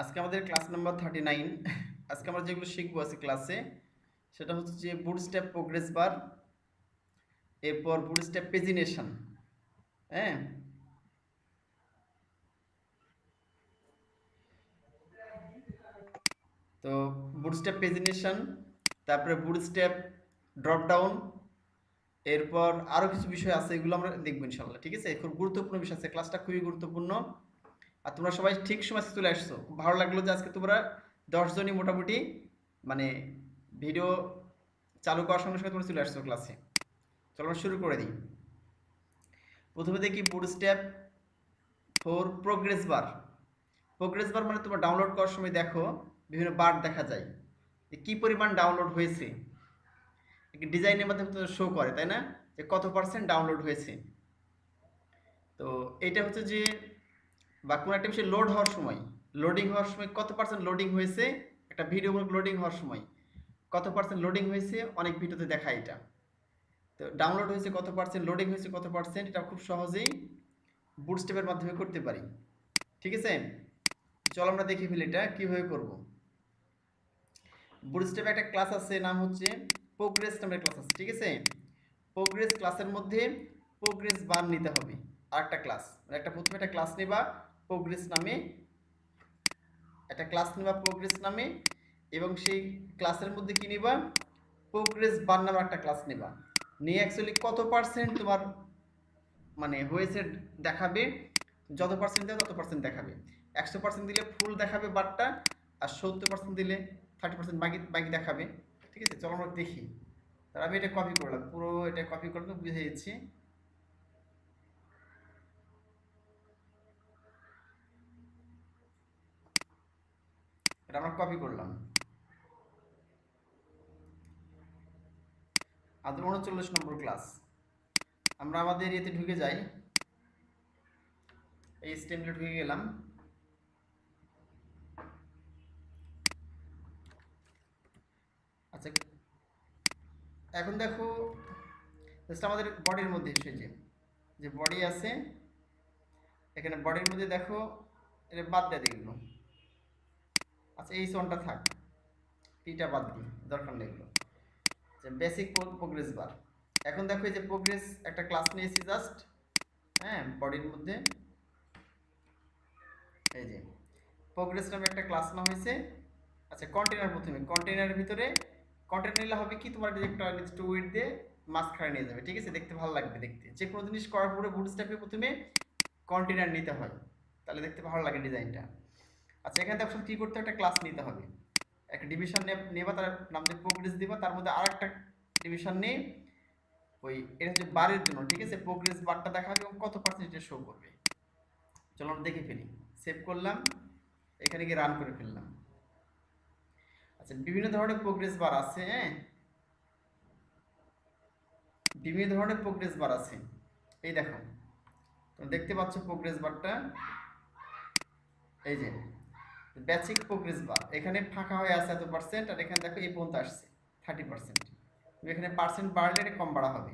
আজকে আমাদের class number 39। আজকে আমরা যেগুলো শিখবো আজকে ক্লাসে সেটা হচ্ছে যে বুটস্ট্র্যাপ প্রোগ্রেস বার, এরপর বুটস্ট্র্যাপ পেজিনেশন। হ্যাঁ, তো বুটস্ট্র্যাপ পেজিনেশন, তারপরে বুটস্ট্র্যাপ ড্রপ ডাউন, এরপর আরও কিছু বিষয় আছে, এগুলো আমরা দেখবো ইনশাল্লাহ। ঠিক আছে, খুব গুরুত্বপূর্ণ বিষয় আছে, ক্লাসটা খুবই গুরুত্বপূর্ণ। আর তোমরা সবাই ঠিক সময় চলে আসছো, খুব ভালো লাগলো যে আজকে তোমরা 10 জনই মোটামুটি মানে ভিডিও চালু করার সঙ্গে সঙ্গে তোমরা চলে আসছো ক্লাসে। চলো আমরা শুরু করে দিই। প্রথমে দেখি bootstrap for progress bar. Progress বার মানে তোমরা ডাউনলোড করার সময় দেখো বিভিন্ন বার দেখা যায়, যে কী পরিমাণ ডাউনলোড হয়েছে, ডিজাইনের মাধ্যমে তো শো করে, তাই না, যে কত পার্সেন্ট ডাউনলোড হয়েছে। তো এটা হচ্ছে যে বা কোনো একটা বিষয় লোড হওয়ার সময়, লোডিং হওয়ার সময় কত পার্সেন্ট লোডিং হয়েছে, একটা ভিডিও লোডিং হওয়ার সময় কত পার্সেন্ট লোডিং হয়েছে, অনেক ভিডিওতে দেখায় এটা। তো ডাউনলোড হয়েছে কত পার্সেন্ট, লোডিং হয়েছে কত পার্সেন্ট, এটা খুব সহজেই বুটস্ট্র্যাপের মাধ্যমে করতে পারি। ঠিক আছে, চলো আমরা দেখে ফেলি এটা কীভাবে করব। বুটস্ট্র্যাপে একটা ক্লাস আছে, নাম হচ্ছে প্রোগ্রেস নামের ক্লাস আছে। ঠিক আছে, প্রোগ্রেস ক্লাসের মধ্যে প্রোগ্রেস বার নিতে হবে। আর একটা ক্লাস, একটা প্রথমে একটা ক্লাস নেবা প্রোগ্রেস নামে, একটা ক্লাস নেবা প্রোগ্রেস নামে, এবং সেই ক্লাসের মধ্যে কি নিবা, প্রোগ্রেস বার নামে একটা ক্লাস নেবা। নিয়ে অ্যাকচুয়ালি কত পার্সেন্ট তোমার মানে হয়েছে দেখাবে, যত পার্সেন্ট দেবে তত পার্সেন্ট দেখাবে। 100% দিলে ফুল দেখাবে বারটা, আর 70% দিলে 30% বাকি বাকি দেখাবে। ঠিক আছে, চলো আমরা দেখি। তাহলে আমি এটা কপি করলাম, পুরো এটা কপি করলে বুঝে যাচ্ছি। এটা আমরা কপি করলাম। আর 39 নম্বর ক্লাস, আমরা আমাদের ইয়েতে ঢুকে যাই, এই স্টেমলে ঢুকে গেলাম। আচ্ছা, এখন দেখো জাস্ট আমাদের বডির মধ্যে এসে যে বডি আছে, এখানে বডির মধ্যে দেখো এটা বাদ দেয় এগুলো। আচ্ছা, এই সোনটা থাক, টিটা বাদ দিই, দরকার নেই এগুলো। যে বেসিক প্রোগ্রেস বার, এখন দেখো এই যে প্রোগ্রেস একটা ক্লাস নিয়েছি জাস্ট, হ্যাঁ, বডির মধ্যে এই যে প্রোগ্রেস নামে একটা ক্লাস নাম হয়েছে। আচ্ছা, কন্টেনার, প্রথমে কন্টেনারের ভিতরে কন্টেনার নিলে হবে কি, তোমার একটা নির্দিষ্ট উইডথ দিয়ে মাঝখানে নিয়ে যাবে। ঠিক আছে, দেখতে ভালো লাগবে। দেখতে যে কোনো জিনিস করার পরে বুটস্ট্র্যাপে প্রথমে কন্টেনার নিতে হয়, তাহলে দেখতে ভালো লাগে ডিজাইনটা। আচ্ছা, এখানে দেখো কী করতে হবে, একটা ক্লাস নিতে হবে, একটা ডিভিশন নেবা, তার নাম দিয়ে প্রোগ্রেস দিবা, তার মধ্যে আর একটা ডিভিশন নিয়ে ওই এটা হচ্ছে বারের জন্য। ঠিক আছে, প্রোগ্রেস বারটা দেখাবে এবং কত পার্সেন্ট এটা শো করবে। চলো আমরা দেখে ফেলি। সেভ করলাম, এখানে গিয়ে রান করে ফেললাম। আচ্ছা, বিভিন্ন ধরনের প্রোগ্রেস বার আছে, হ্যাঁ, বিভিন্ন ধরনের প্রোগ্রেস বার আছে। এই দেখো, তোমরা দেখতে পাচ্ছ প্রোগ্রেস বারটা, এই যে বেসিক প্রোগ্রেস বার, এখানে ফাঁকা হয়ে আছে এত পার্সেন্ট, আর এখানে দেখো এই পর্যন্ত আসছে 30%। তুমি এখানে পার্সেন্ট বাড়লে এটা কম বাড়া হবে।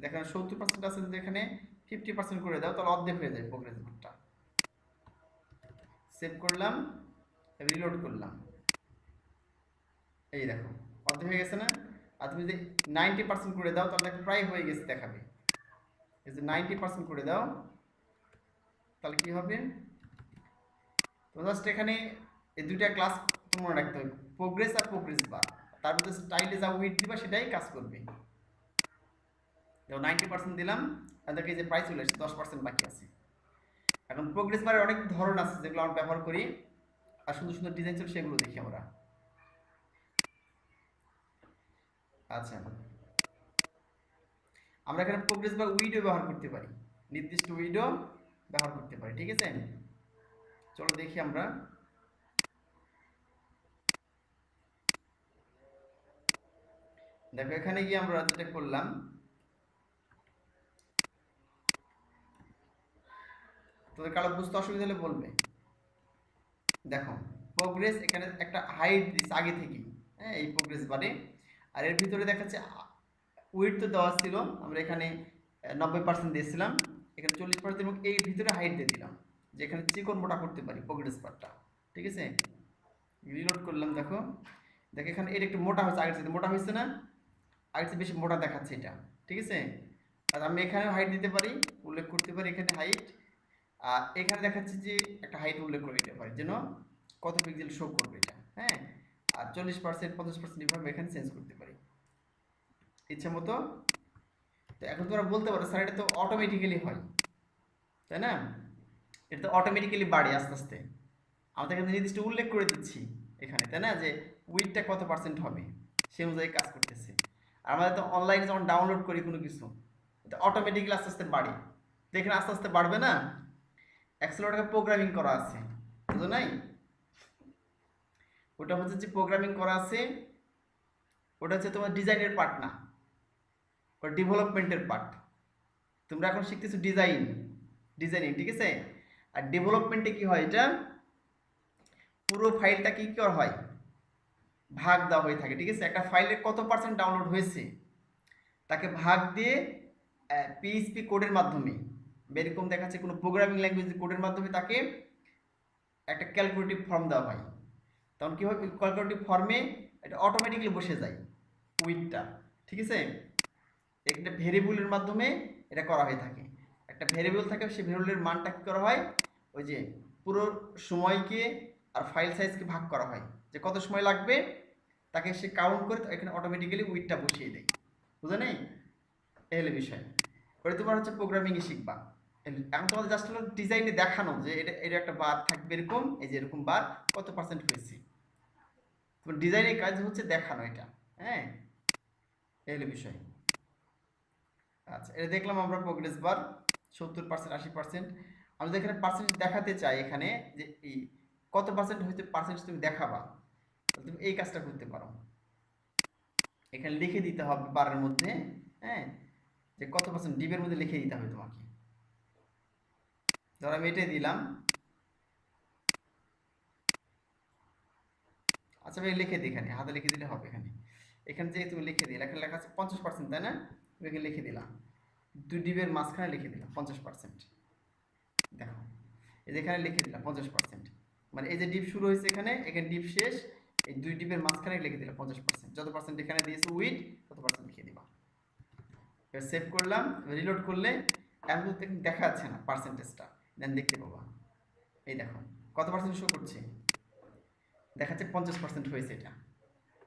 দেখেন 70% আছে, যদি এখানে 50% করে দাও তাহলে অর্ধেক হয়ে যায় প্রোগ্রেস বারটা। সেভ করলাম, রিলোড করলাম, এই দেখো অর্ধেক হয়ে গেছে না। আর তুমি যদি 90% করে দাও তাহলে দেখো প্রায় হয়ে গেছে দেখাবে। এই যে 90% করে দাও তাহলে কি হবে, তো জাস্ট এখানে এই দুইটা ক্লাস মনে রাখতে হবে, প্রোগ্রেস আর প্রোগ্রেস বার, তার মধ্যে স্টাইলে যা উইথ দিবা সেটাই কাজ করবে। যেমন 90% দিলাম, আর দেখি যে প্রাইস চলে আসছে, 10% বাকি আছে। এখন প্রোগ্রেস বারের অনেক ধরন আছে যেগুলো আমরা ব্যবহার করি, আর সুন্দর সুন্দর ডিজাইন ছিল সেগুলো দেখি আমরা। আচ্ছা, আমরা এখানে প্রোগ্রেস বার উইডো ব্যবহার করতে পারি, নির্দিষ্ট উইডো ব্যবহার করতে পারি। ঠিক আছে, চলো দেখি আমরা। দেখো এখানে গিয়ে আমরা যেটা করলাম, তোদের কারো বুঝতে অসুবিধা হলে বলবে। দেখো প্রোগ্রেস এখানে একটা হাইট দিচ্ছে আগে থেকেই, হ্যাঁ, এই প্রোগ্রেস বারে, আর এর ভিতরে দেখাচ্ছে উইড তো দেওয়া ছিল, আমরা এখানে 90% দিয়েছিলাম, এখানে 40% এবং এই ভিতরে হাইট দিয়ে দিলাম, যে এখানে চিকন মোটা করতে পারি প্রোগ্রেস বারটা। ঠিক আছে, রিলোড করলাম। দেখো দেখো এখানে এটা একটু মোটা হচ্ছে, আগের চেয়ে মোটা হয়েছে না, আগের চেয়ে বেশি মোটা দেখাচ্ছে এটা। ঠিক আছে, আর আমি এখানেও হাইট দিতে পারি, উল্লেখ করতে পারি এখানে হাইট, আর এখানে দেখাচ্ছে যে একটা হাইট উল্লেখ করে দিতে পারি যেন কত পিক্সেল শো করবে এটা। হ্যাঁ, আর 40% 50% এভাবে এখানে চেঞ্জ করতে পারি ইচ্ছা মতো। তো এখন তোমরা বলতে পারো স্যার এটা তো অটোমেটিক্যালি হয়, তাই না? এটা তো অটোমেটিক্যালি বাড়ে আস্তে আস্তে, আমাদের এখানে নির্দিষ্ট উল্লেখ করে দিচ্ছি এখানে, তাই না, যে উইথটা কত পার্সেন্ট হবে সেই অনুযায়ী কাজ করতেছে। আর আমাদের তো অনলাইনে যখন ডাউনলোড করি কোনো কিছু, এটা অটোমেটিক্যালি আস্তে আস্তে বাড়ে। তো এখানে আস্তে আস্তে বাড়বে না, অ্যাক্সেলেরোটাকে প্রোগ্রামিং করা আছে, বুঝো নাই? ওটা হচ্ছে যে প্রোগ্রামিং করা আছে, ওটা হচ্ছে তোমার ডিজাইনের পার্ট না, ওটা ডেভেলপমেন্টের পার্ট। তোমরা এখন শিখতেছো ডিজাইনিং, ঠিক আছে? আর ডেভেলপমেন্টে কি হয়, এটা পুরো ফাইলটা কি করা হয়, ভাগ দেওয়া হয়ে থাকে। ঠিক আছে, একটা ফাইলের কত পার্সেন্ট ডাউনলোড হয়েছে তাকে ভাগ দিয়ে পিএইচপি কোডের মাধ্যমে, এরকম দেখাচ্ছে কোনো প্রোগ্রামিং ল্যাঙ্গুয়েজ কোডের মাধ্যমে তাকে একটা ক্যালকুলেটিভ ফর্ম দেওয়া হয়। তখন কি হয়, ক্যালকুলেটিভ ফর্মে এটা অটোমেটিক্যালি বসে যায় উইথটা। ঠিক আছে, একটা ভেরিয়েবলের মাধ্যমে এটা করা হয়ে থাকে, একটা ভেরিয়েবল থাকে, সেই ভেরিয়েবলের মানটা কী করা হয়, ওই যে পুরো সময়কে আর ফাইল সাইজকে ভাগ করা হয়, যে কত সময় লাগবে তাকে সে কাউন্ট করে এখানে অটোমেটিক্যালি উইথটা বসিয়ে দেয়। বুঝে নেই? এই হলো বিষয়। ওটা তোমার হচ্ছে প্রোগ্রামিংয়ে শিখবা। এখন তোমাদের জাস্ট হলো ডিজাইনে দেখানো যে এটা এটা একটা বার থাকবে এরকম, এই যে এরকম বার কত পার্সেন্ট হয়েছে। তোমার ডিজাইনের কাজ হচ্ছে দেখানো এটা। হ্যাঁ, এই হলো বিষয়। আচ্ছা, এটা দেখলাম আমরা প্রোগ্রেস বার 70%, 80%। আমি যদি এখানে পার্সেন্টেজ দেখাতে চাই, এখানে যে এই কত পার্সেন্ট হইতে পার্সেন্টেজ তুমি দেখাবা, তাহলে তুমি এই কাজটা করতে পারো, এখানে লিখে দিতে হবে বারের মধ্যে। হ্যাঁ, যে কত পার্সেন্ট ডিবের মধ্যে লিখে দিতে হবে তোমাকে। ধরো আমি এটাই দিলাম, আচ্ছা ভাই লিখে দিই, এখানে হাতে লিখে দিলে হবে। এখানে এখানে যে তুমি লিখে দিলে, এখানে লেখা আছে 50%, তাই না? তুমি এখানে লিখে দিলাম, দুই ডিবের মাঝখানে লিখে দিলাম 50%। দেখো এই যে এখানে লিখে দিলাম 50%, মানে এই যে ডিপ শুরু হয়েছে এখানে, এখানে ডিপ শেষ, এই দুই ডিপের মাঝখানে লিখে দিলাম 50%। যত পার্সেন্ট এখানে দিয়েছে উইথ, তত পার্সেন্ট লিখে দিবা। এবার সেভ করলাম, রিলোড করলে এখন দেখা যাচ্ছে না পার্সেন্টেজটা, দেন দেখতে পাবা। এই দেখো কত পার্সেন্ট শো করছে, দেখাচ্ছে 50% হয়েছে এটা,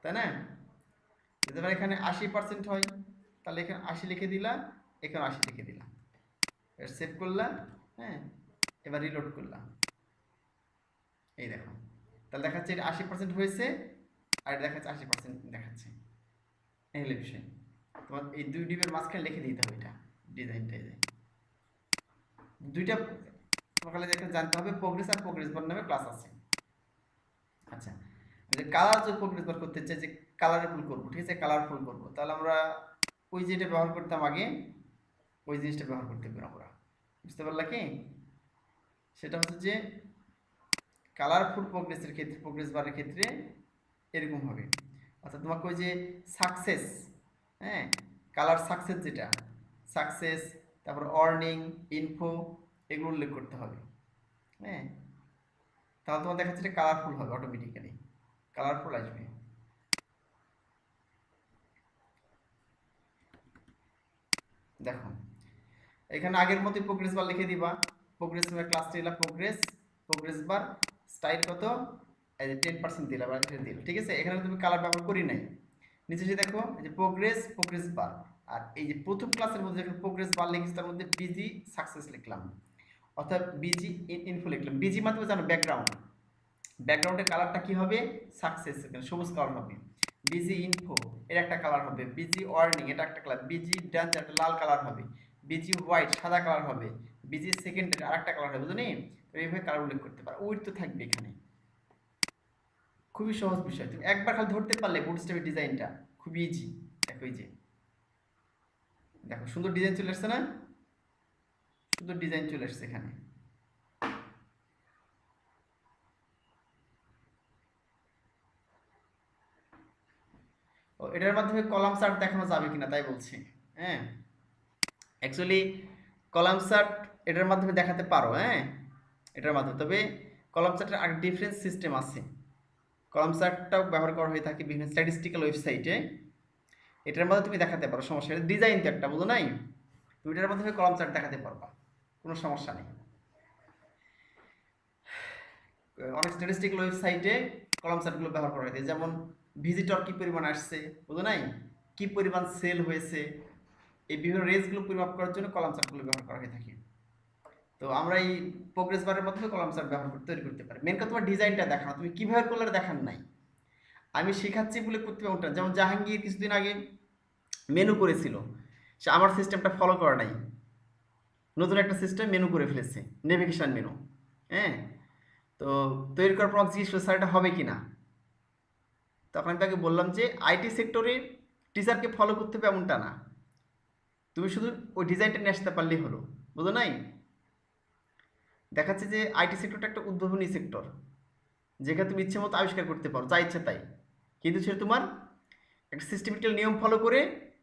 তাই না? যদি এবার এখানে 80% হয়, তাহলে এখানে 80 লিখে দিলাম, এখানে 80 লিখে দিলাম, এবার সেভ করলাম। হ্যাঁ, এবার রিলোড করলাম, এই দেখো তাহলে দেখাচ্ছে এটা 80% হয়েছে, আর দেখাচ্ছে 80% দেখাচ্ছে। এই হলো বিষয়। তোমার এই দুই ডিপের মাঝখানে লিখে দিতে হবে এটা, ডিজাইনটা। এই যে দুইটা তোমাকে জানতে হবে, প্রোগ্রেস আর প্রোগ্রেস বার নামে ক্লাস আছে। আচ্ছা, যে কালার যে প্রোগ্রেস বার করতে চাই, যে কালারফুল করবো, ঠিক আছে, কালারফুল করবো, তাহলে আমরা ওই যেটা ব্যবহার করতাম আগে, ওই জিনিসটা ব্যবহার করতে পারি আমরা। বুঝতে পারলা কি? সেটা হচ্ছে যে কালারফুল প্রোগ্রেসের ক্ষেত্রে, প্রোগ্রেস বারের ক্ষেত্রে এরকম হবে। অর্থাৎ তোমাকে ওই যে সাকসেস, হ্যাঁ, কালার সাকসেস, যেটা সাকসেস, তারপর অর্নিং, ইনফো, এগুলো উল্লেখ করতে হবে। হ্যাঁ, তাহলে তোমার দেখাচ্ছে এটা কালারফুল হবে, অটোমেটিক্যালি কালারফুল আসবে। দেখো এখানে আগের মতোই প্রোগ্রেস বার লিখে দিবা, প্রোগ্রেস ক্লাস দিলা, প্রোগ্রেস, প্রোগ্রেস বার স্টাইল কত, এই যে 10% দিলা বা এটা দিলা। ঠিক আছে, এখানে তুমি কালার ব্যবহার করি নাই। নিচে যে দেখো এই যে প্রোগ্রেস, প্রোগ্রেস বার, আর এই যে প্রথম ক্লাসের মধ্যে যখন প্রোগ্রেস বার লিখেছি তার মধ্যে বিজি সাকসেস লিখলাম, অর্থাৎ বিজি ইনফো লিখলাম। বিজি মানে জানো ব্যাকগ্রাউন্ড, ব্যাকগ্রাউন্ডের কালারটা কি হবে, সাকসেস, এখানে সবুজ কালার হবে। বিজি ইনফো এর একটা কালার হবে, বিজি ওয়ার্নিং এটা একটা কালার, বিজি ডান্স একটা লাল কালার হবে, বিজি হোয়াইট সাদা কালার হবে, বিজি সেকেন্ডারি আর একটা কালার হবে। বুঝলি? তো এইভাবে কালার উল্লেখ করতে পারো, উইথ তো থাকবে এখানে। খুবই সহজ বিষয়, তুমি একবার খালি ধরতে পারলে বুটস্ট্র্যাপের ডিজাইনটা খুবই ইজি। দেখো এই যে দেখো সুন্দর ডিজাইন চলে আসছে না, সুন্দর ডিজাইন চলে আসছে এখানে। ও এটার মাধ্যমে কলাম চার্ট দেখানো যাবে কিনা তাই বলছি। হ্যাঁ, অ্যাকচুয়ালি কলাম চার্ট এটার মাধ্যমে দেখাতে পারো, হ্যাঁ, এটার মাধ্যমে। তবে কলাম চার্টের আর ডিফারেন্স সিস্টেম আছে। কলাম চার্টটাও ব্যবহার করা হয়ে থাকে বিভিন্ন স্ট্যাটিস্টিক্যাল ওয়েবসাইটে। এটার মধ্যে তুমি দেখাতে পারো, সমস্যা নেই। ডিজাইন তো একটা, বুঝো নাই? তুমি এটার মাধ্যমে কলাম চার্ট দেখাতে পারবা, কোনো সমস্যা নেই। অনেক স্ট্যাটিস্টিক্যাল ওয়েবসাইটে কলাম চার্টগুলো ব্যবহার করা হয়েছে, যেমন ভিজিটর কী পরিমাণ আসছে, বুঝো নাই, কী পরিমাণ সেল হয়েছে, এই বিভিন্ন রেঞ্জগুলো পরিমাপ করার জন্য কলাম চার্টগুলো ব্যবহার করা হয়ে থাকে। তো আমরা এই প্রোগ্রেস বারের মাধ্যমে কলাম চার্ট ব্যবহার করে তৈরি করতে পারি। মেন কথা তোমার ডিজাইনটা দেখানো, তুমি কীভাবে করলে দেখান নাই, আমি শেখাচ্ছি বলে করতে পারবো না। যেমন জাহাঙ্গীর কিছুদিন আগে মেনু করেছিল, সে আমার সিস্টেমটা ফলো করা নাই, নতুন একটা সিস্টেম মেনু করে ফেলেছে, নেভিগেশন মেনু। হ্যাঁ, তো তৈরি করার পর জিজ্ঞেস করছে স্যার এটা হবে কি না। তখন আমি তাকে বললাম যে আইটি সেক্টরে টিচারকে ফলো করতে হবে এমনটা না, তুমি শুধু ওই ডিজাইনটা নিয়ে আসতে পারলেই হলো, বুঝো নাই? দেখাচ্ছে যে আইটি সেক্টরটা একটা উদ্ভাবনী সেক্টর, যেখানে তুমি ইচ্ছে মতো আবিষ্কার করতে পারো যা ইচ্ছা তাই, কিন্তু সেটা তোমার একটা সিস্টেমেটিক্যাল নিয়ম ফলো করে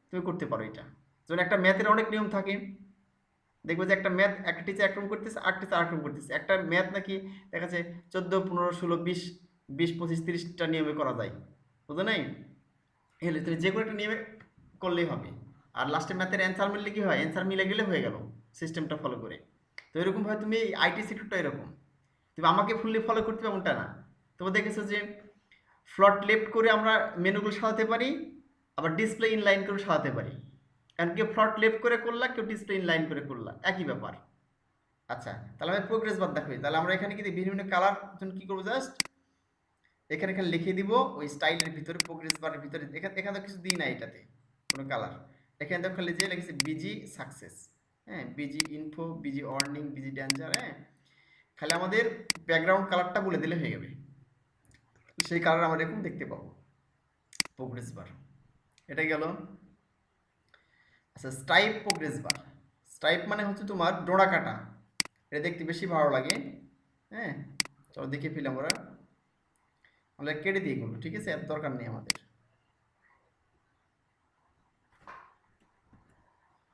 তুমি করতে পারো। এটা যেমন একটা ম্যাথের অনেক নিয়ম থাকে, দেখবে যে একটা ম্যাথ একটা টিচার একরকম করতেছে, আর টিচার আরেকরকম করতেছে। একটা ম্যাথ নাকি দেখা যাচ্ছে 14, 15, 16, 20, 20, 25, 30টা নিয়মে করা যায়, বুঝো নাই? এলে তুমি যে কোনো একটা নিয়মে করলেই হবে। আর লাস্টে ম্যাথের অ্যান্সার মিললে কি হয়, অ্যান্সার মিলে গেলে হয়ে গেল সিস্টেমটা ফলো করে। তো এরকমভাবে তুমি আইটি সেক্টরটা এরকম, তুমি আমাকে ফুললি ফলো করতে হবে এমনটা না। তোমরা দেখেছো যে ফ্লট লেফট করে আমরা মেনুগুলো সাজাতে পারি, আবার ডিসপ্লে ইনলাইন করে সাজাতে পারি। কারণ কেউ ফ্লট লেফট করে করলা, কেউ ডিসপ্লে ইনলাইন করে করলা, একই ব্যাপার। আচ্ছা, তাহলে আমি প্রোগ্রেস বার দেখাই। তাহলে আমরা এখানে কিন্তু বিভিন্ন কালার জন্য কী করবো, জাস্ট এখানে এখানে লিখে দিব ওই স্টাইলের ভিতরে, প্রোগ্রেস বারের ভিতরে। এখানে এখানে তো কিছু দিই না এটাতে কোনো কালার। এখানে তো খালি যে লিখেছি বিজি সাকসেস, হ্যাঁ, busy info, busy warning, busy danger. হ্যাঁ, খালি আমাদের ব্যাকগ্রাউন্ড কালারটা বলে দিলে হয়ে যাবে, সেই কালার আমরা এরকম দেখতে পাবো প্রোগ্রেস বার। এটা গেল। আচ্ছা, স্টাইপ প্রোগ্রেস বার। স্টাইপ মানে হচ্ছে তোমার ডোরা কাটা, এটা দেখতে বেশি ভালো লাগে। হ্যাঁ, চলো দেখে ফেলি আমরা, আমরা কেটে দিই এগুলো, ঠিক আছে, এত দরকার নেই আমাদের,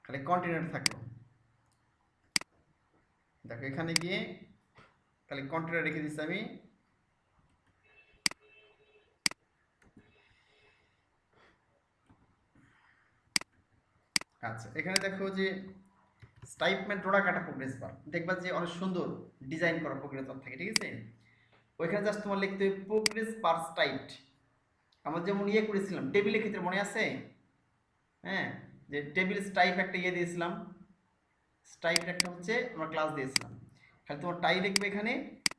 খালি কন্টিনিউর থাকলো। দেখো এখানে গিয়ে খালি কন্টিনিউর রেখে দিচ্ছি আমি। আচ্ছা, এখানে দেখো যে স্টাইপমেন্ট ডোরা কাটা প্রোগ্রেস বার, দেখবা যে অনেক সুন্দর ডিজাইন করা প্রোগ্রেস বার থাকে, ঠিক আছে। ওইখানে জাস্ট তোমার লিখতে হবে প্রোগ্রেস বার স্টাইট। আমরা যেমন ইয়ে করেছিলাম টেবিলের ক্ষেত্রে, মনে আছে? হ্যাঁ, যে টেবিল স্টাইপ একটা ইয়ে দিয়েছিলাম, স্টাইপ একটা হচ্ছে আমরা ক্লাস দিয়েছিলাম। খালি তোমার টাই লিখবে এখানে,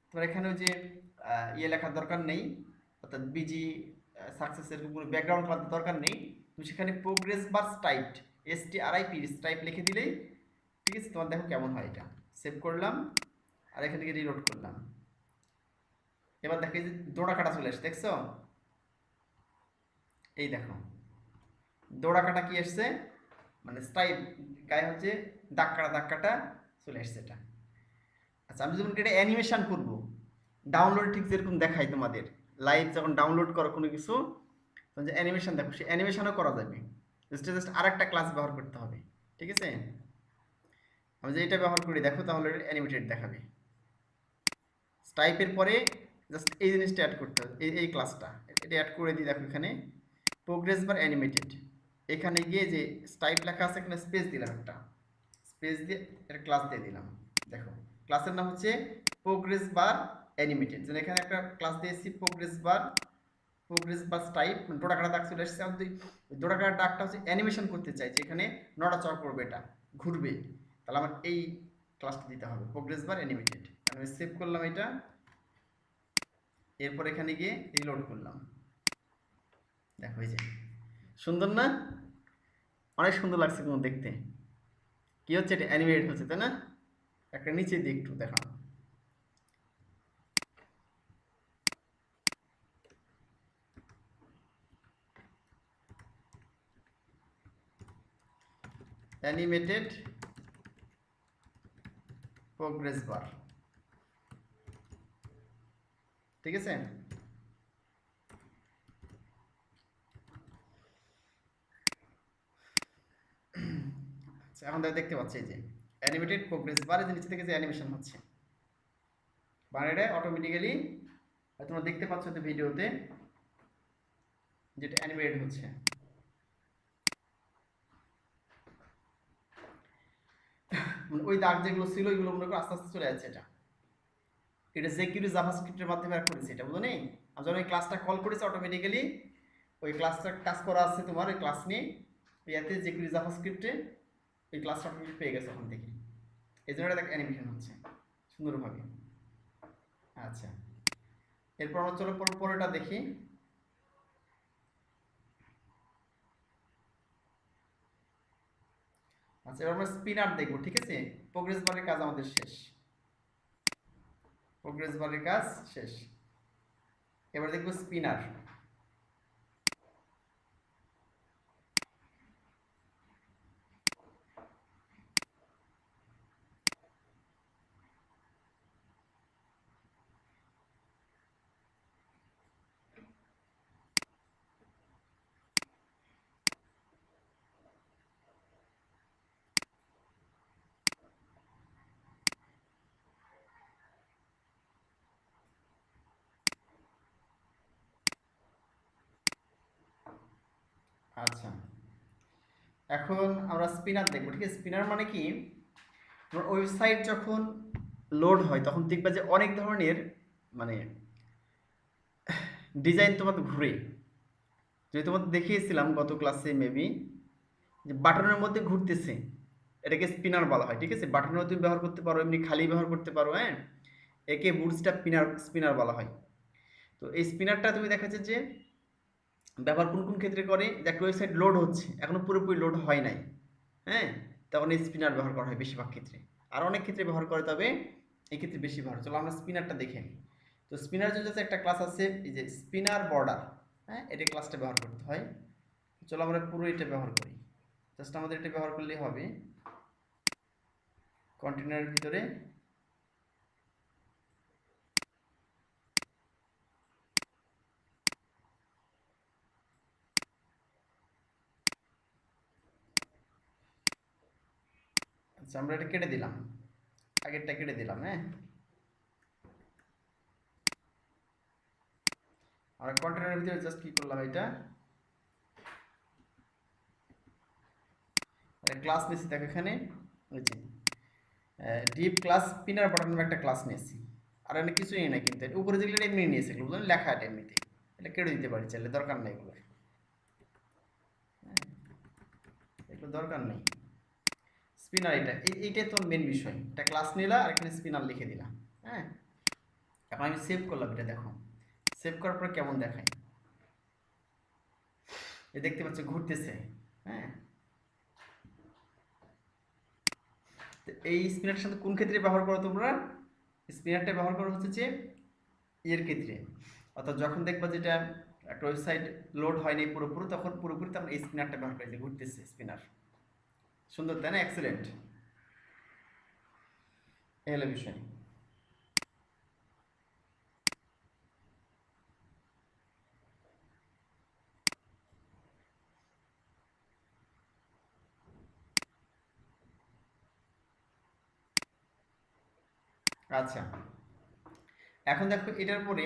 তোমার এখানে ওই যে ইয়ে লেখার দরকার নেই, অর্থাৎ বিজি সাকসেস এরকম কোনো ব্যাকগ্রাউন্ড করার দরকার নেই। তুমি সেখানে প্রোগ্রেস বার স্টাইপ, STRIP স্টাইপ লিখে দিলেই, ঠিক আছে। তোমার দেখো কেমন হয়, এটা সেভ করলাম আর এখান থেকে রিলোড করলাম। এবার দেখো এই যে দোড়া কাটা চলে আসছে, দেখছো? এই দেখো দোড়া কাটা কি আসছে, মানে স্টাইপ গায়ে হচ্ছে দাগ কাটা চলে আসছে এটা। আচ্ছা, আমি যখন এটা অ্যানিমেশন করব, ডাউনলোড ঠিক যেরকম দেখাই তোমাদের, লাইভ যখন ডাউনলোড করো কোনো কিছু, তখন যে অ্যানিমেশন দেখো, সে অ্যানিমেশনও করা যাবে। জাস্ট আরেকটা ক্লাস ব্যবহার করতে হবে, ঠিক আছে। আমি যে এটা ব্যবহার করি, দেখো তাহলে অ্যানিমেটেড দেখাবে। স্টাইপের পরে জাস্ট এই জিনিসটা অ্যাড করতে হবে, এই ক্লাসটা এটা অ্যাড করে দিই। দেখো এখানে প্রোগ্রেস বার অ্যানিমেটেড, এখানে গিয়ে যে স্টাইপ লেখা আছে এখানে স্পেস দিলাম, একটা স্পেস দিয়ে একটা ক্লাস দিয়ে দিলাম। দেখো ক্লাসের নাম হচ্ছে প্রোগ্রেস বার অ্যানিমেটেড। যেন এখানে একটা ক্লাস দিয়েছি প্রোগ্রেস বার স্টাইপ, মানে ডোডাকাটা দাগ চলে এসেছে। আমি ডোডাকাটা দাগটা হচ্ছে অ্যানিমেশন করতে চাইছি, এখানে নড়াচড়া করবে, এটা ঘুরবে, তাহলে আমার এই ক্লাসটা দিতে হবে প্রোগ্রেস বার অ্যানিমেটেড। আমি সেভ করলাম এটা, এরপর এখানে গিয়ে রিলোড করলাম। দেখো এই যে সুন্দর না, অনেক সুন্দর লাগছে কোনো দেখতে। কি হচ্ছে, এটা অ্যানিমেটেড হচ্ছে, তাই না? একটা নিচে দিয়ে একটু দেখা, অ্যানিমেটেড প্রোগ্রেস বার, ঠিক আছে। আচ্ছা, এখন দেখতে পাচ্ছি এই যে অ্যানিমেটেড প্রোগ্রেস বার, এই যে নিচে থেকে যে অ্যানিমেশন হচ্ছে, বানানটা অটোমেটিক্যালি তোমরা দেখতে পাচ্ছ তো ভিডিওতে যেটা অ্যানিমেট হচ্ছে। ওই দাগ যেগুলো ছিল ওইগুলো মনে করো আস্তে আস্তে চলে যাচ্ছে। এটা jQuery জাভাস্ক্রিপ্টের মাধ্যমে করেছি, এটা বুঝো নেই। আমি যখন ওই ক্লাসটা কল করেছি অটোমেটিক্যালি ওই ক্লাসটা কাজ করা আছে তোমার ওই ক্লাস নিয়ে ইয়াতে jQuery জাভাস্ক্রিপ্টে ওই ক্লাসটা অটোমেটিক পেয়ে গেছে ওখান থেকে। এই জন্য এটা অ্যানিমেশন হচ্ছে সুন্দরভাবে। আচ্ছা, এরপর আমরা চলো পরেরটা দেখি। আচ্ছা, এবার আমরা স্পিনার দেখবো, ঠিক আছে। প্রোগ্রেস বারের কাজ আমাদের শেষ, প্রোগ্রেস বারের কাজ শেষ। এবার দেখবো স্পিনার। আচ্ছা, এখন আমরা স্পিনার দেখবো, ঠিক আছে। স্পিনার মানে কি, ওয়েবসাইট যখন লোড হয় তখন দেখবা যে অনেক ধরনের মানে ডিজাইন তোমাদের ঘুরে। যদি তোমাদের দেখিয়েছিলাম গত ক্লাসে মেবি, যে বাটনের মধ্যে ঘুরতেছে, এটাকে স্পিনার বলা হয়, ঠিক আছে। বাটনের মধ্যে ব্যবহার করতে পারো, এমনি খালি ব্যবহার করতে পারো, হ্যাঁ। একে বুটস্ট্র্যাপ স্পিনার বলা হয়। তো এই স্পিনারটা তুমি দেখা যাচ্ছে যে ব্যবহার কোন কোন ক্ষেত্রে করে, যে একটা ওয়েবসাইট লোড হচ্ছে এখনো পুরোপুরি লোড হয় নাই, হ্যাঁ, তখন এই স্পিনার ব্যবহার করা হয় বেশিরভাগ ক্ষেত্রে। আর অনেক ক্ষেত্রে ব্যবহার করে, তবে এই ক্ষেত্রে বেশি ব্যবহার। চলো আমরা স্পিনারটা দেখে নিই। তো স্পিনার জন্য একটা ক্লাস আছে এই যে স্পিনার বর্ডার, হ্যাঁ, এটা ক্লাসটা ব্যবহার করতে হয়। চলো আমরা পুরো এটা ব্যবহার করি। জাস্ট আমাদের এটা ব্যবহার করলেই হবে কন্টেনারের ভিতরে। আচ্ছা, আমরা এটা কেটে দিলাম, আগেরটা কেটে দিলাম, হ্যাঁ। আমরা কন্টেনারের ভিতরে জাস্ট কি করলাম, এটা ক্লাস নিয়েছি, দেখো এখানে ডিপ ক্লাস স্পিনার বাটন নামে একটা ক্লাস নিয়েছি। আর এখানে কিছুই নেই না, কিন্তু উপরে যেগুলো এমনি নিয়েছে, এগুলো বুঝলেন, লেখা এটা এমনিতে, এটা কেটে দিতে পারি চাইলে, দরকার নেই এগুলো, এগুলো দরকার নেই। স্পিনার এটা এইটাই তো মেন বিষয়। এটা ক্লাস নিলা আর এখানে স্পিনার লিখে দিলাম, হ্যাঁ। এখন আমি সেভ করলাম, এটা দেখো সেভ করার পর কেমন দেখায়, এ দেখতে পাচ্ছ ঘুরতেছে, হ্যাঁ। এই স্পিনারটার সাথে কোন ক্ষেত্রে ব্যবহার করো তোমরা? স্পিনারটা ব্যবহার করা হচ্ছে যে এর ক্ষেত্রে, অর্থাৎ যখন দেখবা যেটা একটা ওয়েবসাইট লোড হয়নি পুরোপুরি, তখন পুরোপুরি তখন এই স্পিনারটা ব্যবহার করে, ঘুরতেছে স্পিনার। সুন্দর তাই না? এক্সেলেন্ট, এই হলো বিষয়। আচ্ছা, এখন দেখো এটার পরে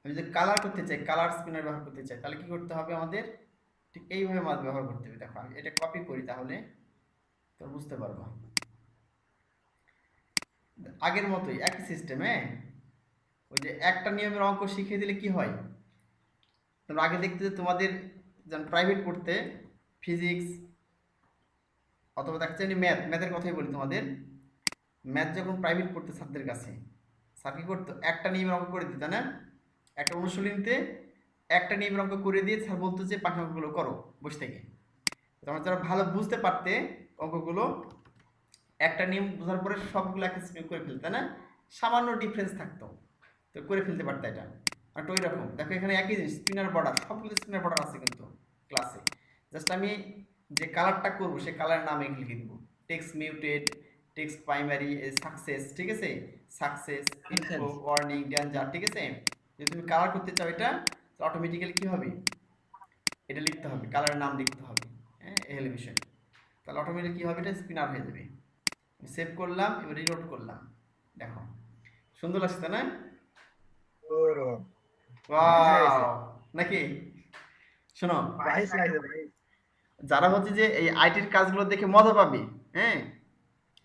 আমি যদি কালার করতে চাই, কালার স্পিনার ব্যবহার করতে চাই, তাহলে কি করতে হবে আমাদের? ঠিক এইভাবে মাছ ব্যবহার করতে হবে। দেখো আমি এটা কপি করি, তাহলে তো বুঝতে পারবো। আগের মতোই একই সিস্টেম, হ্যাঁ। ওই যে একটা নিয়মের অঙ্ক শিখিয়ে দিলে কি হয়, তোমরা আগে দেখতে যে তোমাদের যেমন প্রাইভেট পড়তে ফিজিক্স অথবা দেখা যাচ্ছে ম্যাথের কথাই বলি, তোমাদের ম্যাথ যখন প্রাইভেট পড়তে স্যারদের কাছে, স্যার কি করতো, একটা নিয়মের অঙ্ক করে দিত না, একটা অনুশীলনীতে একটা নিয়মের অঙ্ক করে দিয়ে স্যার বলতো যে বাকি অঙ্কগুলো করো বসে থেকে। তোমরা যারা ভালো বুঝতে পারতে অঙ্কগুলো, একটা নিয়ম বোঝার পরে সবগুলো একটা করে ফেলতে না, সামান্য ডিফারেন্স থাকতো তো করে ফেলতে পারতো এটা। আর ওই রকম দেখো এখানে একই জিনিস, স্পিনার বর্ডার, সবগুলো স্পিনার বর্ডার আছে কিন্তু ক্লাসে। জাস্ট আমি যে কালারটা করবো সেই কালারের নাম এখানে লিখে দিব, text muted, text primary, success, ঠিক আছে, সাকসেস, ইনফো, ওয়ার্নিং, ডেঞ্জার, ঠিক আছে। যদি তুমি কালার করতে চাও এটা, অটোমেটিক্যালি কি হবে, এটা লিখতে হবে, কালারের নাম লিখতে হবে, হ্যাঁ, এই হলো বিষয়। তাহলে অটোমেটিক কি হবে, এটা স্পিনার হয়ে যাবে। সেভ করলাম, এবার রিলোড করলাম। দেখো সুন্দর লাগছে তাই না? ওরো নাইস গাইছে, ওয়াও! নাকি? শোনো, নাইস গাইছে ভাই। যারা হচ্ছে যে এই আইটির কাজগুলো দেখে মজা পাবে, হ্যাঁ?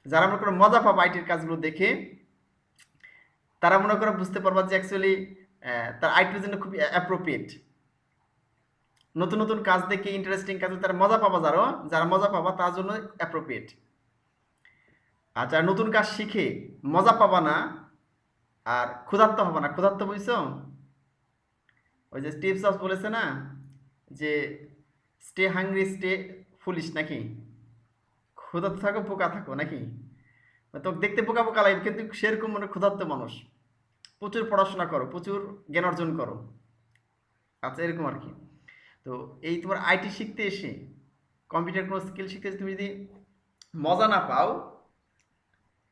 যারা মনে করো মজা পাবে আইটির কাজগুলো দেখে, তারা মনে করো বুঝতে পারবা যে অ্যাকচুয়ালি তার আইটির জন্য খুবই অ্যাপ্রোপ্রিয়েট। নতুন নতুন কাজ দেখে ইন্টারেস্টিং কাজে তারা মজা পাবা, যারা মজা পাবা তার জন্য অ্যাপ্রোপ্রিয়েট। আর যারা নতুন কাজ শিখে মজা পাবা না আর ক্ষুধার্ত হবে না, ক্ষুধার্ত বুঝছো? ওই যে স্টিভ জবস বলেছে না যে স্টে হাংরি স্টে ফুলিশ, নাকি? ক্ষুধার্ত থাকো বোকা থাকো, নাকি? তো দেখতে বোকা বোকা লাগে কিন্তু সেরকম মানে ক্ষুধার্ত মানুষ। প্রচুর পড়াশোনা করো, প্রচুর জ্ঞান অর্জন করো। আচ্ছা, এরকম আর কি। তো এই তোমার আইটি শিখতে এসে, কম্পিউটার কোনো স্কিল শিখতে এসে তুমি যদি মজা না পাও,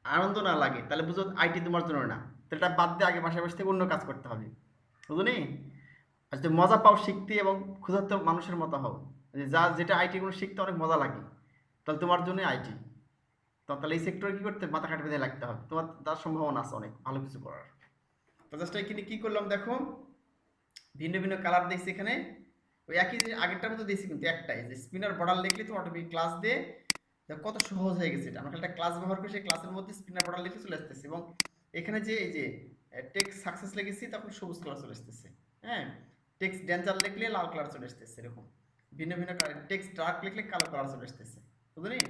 আনন্দ না লাগে, তাহলে বুঝো আইটি তোমার জন্য না। তো এটা বাদ দিয়ে আগে পাশাপাশি থেকে অন্য কাজ করতে হবে, বুঝো নি? আর যদি মজা পাও শিখতে এবং ক্ষুধার্ত মানুষের মতো হও, যে যা যেটা আইটি কোনো শিখতে অনেক মজা লাগে, তাহলে তোমার জন্যই আইটি। তো তাহলে এই সেক্টরে কি করতে মাথা খাটে বেঁধে লাগতে হবে, তোমার তার সম্ভাবনা আছে অনেক ভালো কিছু করার। তো জাস্ট এখানে কি করলাম দেখো, ভিন্ন ভিন্ন কালার দেখছি এখানে। ওই একই যে আগেরটার মতো দিয়েছি কিন্তু একটাই, যে স্পিনার বর্ডার লিখলে তো অটোমেটিক ক্লাস দিয়ে দেখো কত সহজ হয়ে গেছে। এটা আমরা একটা ক্লাস ব্যবহার করে সেই ক্লাসের মধ্যে স্পিনার বর্ডার লিখে চলে আসতেছে, এবং এখানে যে এই যে টেক্সট সাকসেস লিখেছি তখন সবুজ কালার চলে আসতেছে, হ্যাঁ। টেক্সট ডেঞ্জার লিখলে লাল কালার চলে আসতেছে, এরকম ভিন্ন ভিন্ন কালার। টেক্সট ডার্ক লিখলে কালো কালার চলে আসতেছে, বুঝলি?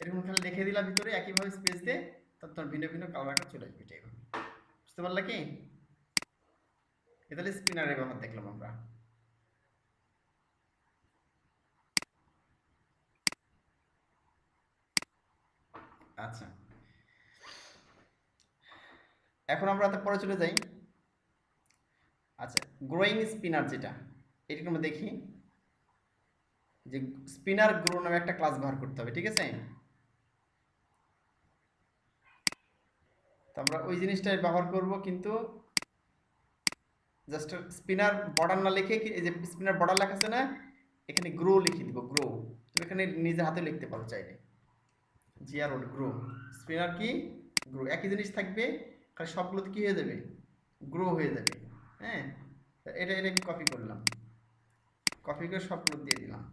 এরকম খালি লিখে দিলাম ভিতরে একইভাবে স্পেস দিয়ে, তখন ভিন্ন ভিন্ন কালার আকার চলে আসবে। এটাই বুঝতে পারলা কি? এটা স্পিনারের ব্যবহার দেখলাম আমরা। আচ্ছা, এখন আমরা পরে চলে যাই। আচ্ছা, গ্রোয়িং স্পিনার যেটা, এটা আমরা দেখি যে স্পিনার গ্রো নামে একটা ক্লাস ব্যবহার করতে হবে, ঠিক আছে? তো আমরা ওই জিনিসটাই ব্যবহার করব, কিন্তু জাস্ট স্পিনার বর্ডার না লিখে, এই যে স্পিনার বর্ডার লেখা আছে না, এখানে গ্রো লিখে দিব, গ্রো। তুমি এখানে নিজে হাতে লিখতে পারো চাইলে, জিআর গ্রো। স্পিনার কি? গ্রো, একই জিনিস থাকবে, খালি সবগুলোতে কি হয়ে যাবে? গ্রো হয়ে যাবে, হ্যাঁ। এটা এটা আমি কপি করলাম, কপি করে সবগুলো দিয়ে দিলাম।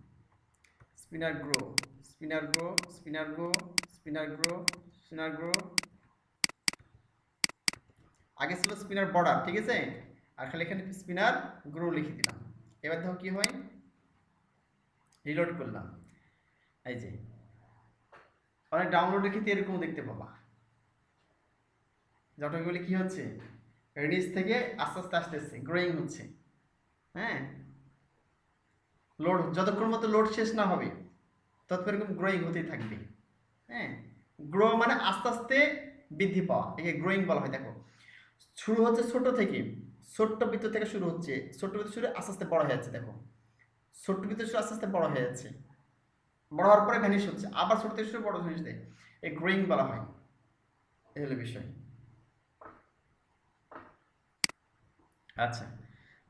Spinner grow, spinner grow, spinner grow, spinner grow, spinner grow. আগে ছিল স্পিনার বর্ডার, ঠিক আছে? আর খালি এখানে স্পিনার গ্রো লিখে দিলাম। এবার দেখো কি হয়, রিলোড করলাম, এই যে অনেক ডাউনলোডের ক্ষেত্রে এরকম দেখতে পাবা, যতগুলি কি হচ্ছে নিচ থেকে আস্তে আস্তে আসতেছে, গ্রোয়িং হচ্ছে, হ্যাঁ। লোড যতক্ষণ মতো লোড শেষ না হবে ততক্ষণ এরকম গ্রোয়িং হতেই থাকবে, হ্যাঁ। গ্রো মানে আস্তে আস্তে বৃদ্ধি পাওয়া, একে গ্রোয়িং বলা হয়। দেখো শুরু হচ্ছে ছোট থেকে, ছোট্ট বৃত্ত থেকে শুরু হচ্ছে, ছোট্ট বৃত্ত শুরু আস্তে আস্তে বড় হয়ে যাচ্ছে। দেখো ছোট্ট বৃত্ত শুরু আস্তে আস্তে বড় হয়ে যাচ্ছে, বড় হওয়ার পরে ভ্যানিশ হচ্ছে, আবার ছোট থেকে শুরু বড় জিনিস দেয়, এই গ্রোয়িং বলা হয়। এই হলো বিষয়। আচ্ছা,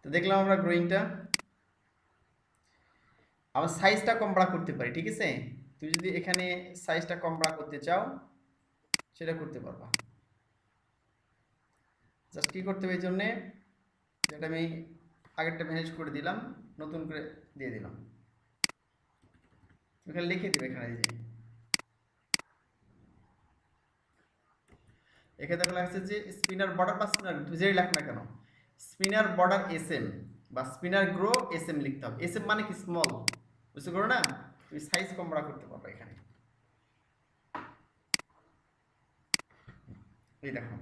তো দেখলাম আমরা গ্রোয়িংটা। আমরা সাইজটা কম বাড়া করতে পারি, ঠিক আছে? তুমি যদি এখানে সাইজটা কম বাড়া করতে চাও, সেটা করতে পারবা। জাস্ট কি করতে হবে এই জন্যে, যেটা আমি আগেরটা ম্যানেজ করে দিলাম, নতুন করে দিয়ে দিলাম। এখানে লিখে দেবে, এখানে এই যে এখানে দেখো লেখা আছে যে স্পিনার বর্ডার বা স্পিনার, যেই লেখ না কেন, স্পিনার বর্ডার এস এম বা স্পিনার গ্রো এস এম লিখতে হবে। এস এম মানে কি? স্মল, বুঝতে পারো না? তুমি সাইজ কম বাড়া করতে পারবে এখানে। এই দেখো